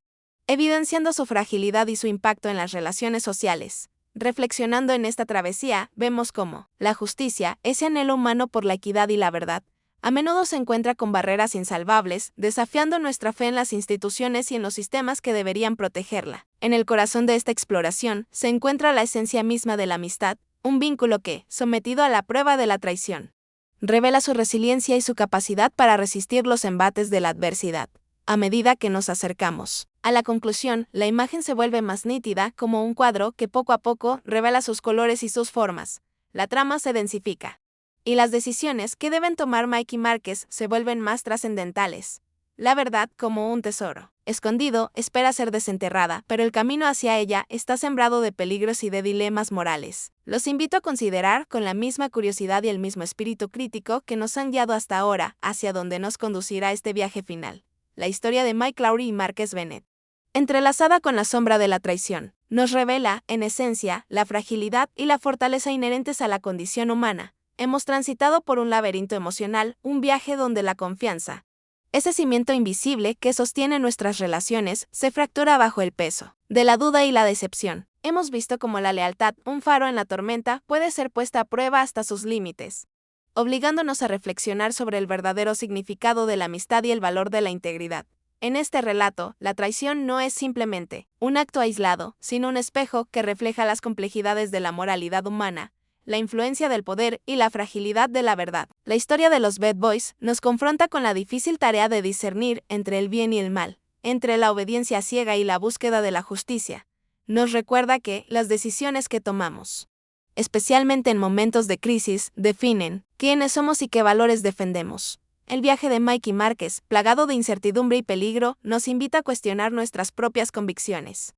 evidenciando su fragilidad y su impacto en las relaciones sociales. Reflexionando en esta travesía, vemos cómo la justicia, ese anhelo humano por la equidad y la verdad, a menudo se encuentra con barreras insalvables, desafiando nuestra fe en las instituciones y en los sistemas que deberían protegerla. En el corazón de esta exploración se encuentra la esencia misma de la amistad, un vínculo que, sometido a la prueba de la traición, revela su resiliencia y su capacidad para resistir los embates de la adversidad. A medida que nos acercamos a la conclusión, la imagen se vuelve más nítida, como un cuadro que poco a poco revela sus colores y sus formas. La trama se densifica, y las decisiones que deben tomar Mikey Márquez se vuelven más trascendentales. La verdad, como un tesoro escondido, espera ser desenterrada, pero el camino hacia ella está sembrado de peligros y de dilemas morales. Los invito a considerar con la misma curiosidad y el mismo espíritu crítico que nos han guiado hasta ahora, hacia donde nos conducirá este viaje final. La historia de Mike Lowry y Marquez Bennett, entrelazada con la sombra de la traición, nos revela, en esencia, la fragilidad y la fortaleza inherentes a la condición humana. Hemos transitado por un laberinto emocional, un viaje donde la confianza, ese cimiento invisible que sostiene nuestras relaciones, se fractura bajo el peso de la duda y la decepción. Hemos visto cómo la lealtad, un faro en la tormenta, puede ser puesta a prueba hasta sus límites, obligándonos a reflexionar sobre el verdadero significado de la amistad y el valor de la integridad. En este relato, la traición no es simplemente un acto aislado, sino un espejo que refleja las complejidades de la moralidad humana, la influencia del poder y la fragilidad de la verdad. La historia de los Bad Boys nos confronta con la difícil tarea de discernir entre el bien y el mal, entre la obediencia ciega y la búsqueda de la justicia. Nos recuerda que las decisiones que tomamos, especialmente en momentos de crisis, definen quiénes somos y qué valores defendemos. El viaje de Mikey Márquez, plagado de incertidumbre y peligro, nos invita a cuestionar nuestras propias convicciones,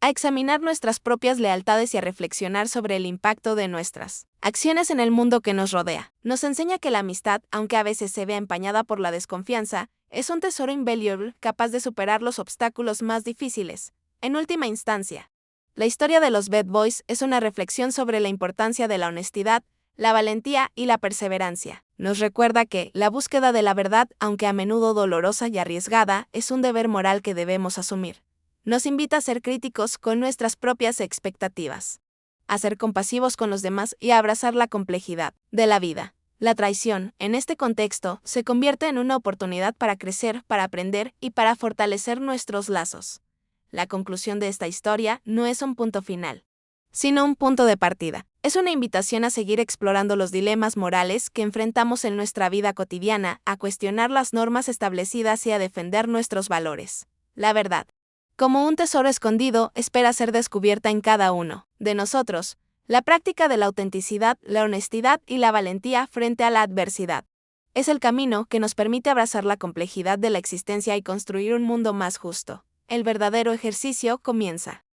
a examinar nuestras propias lealtades y a reflexionar sobre el impacto de nuestras acciones en el mundo que nos rodea. Nos enseña que la amistad, aunque a veces se vea empañada por la desconfianza, es un tesoro invaluable capaz de superar los obstáculos más difíciles. En última instancia, la historia de los Bad Boys es una reflexión sobre la importancia de la honestidad, la valentía y la perseverancia. Nos recuerda que la búsqueda de la verdad, aunque a menudo dolorosa y arriesgada, es un deber moral que debemos asumir. Nos invita a ser críticos con nuestras propias expectativas, a ser compasivos con los demás y a abrazar la complejidad de la vida. La traición, en este contexto, se convierte en una oportunidad para crecer, para aprender y para fortalecer nuestros lazos. La conclusión de esta historia no es un punto final, sino un punto de partida. Es una invitación a seguir explorando los dilemas morales que enfrentamos en nuestra vida cotidiana, a cuestionar las normas establecidas y a defender nuestros valores. La verdad, como un tesoro escondido, espera ser descubierta en cada uno de nosotros. La práctica de la autenticidad, la honestidad y la valentía frente a la adversidad es el camino que nos permite abrazar la complejidad de la existencia y construir un mundo más justo. El verdadero ejercicio comienza.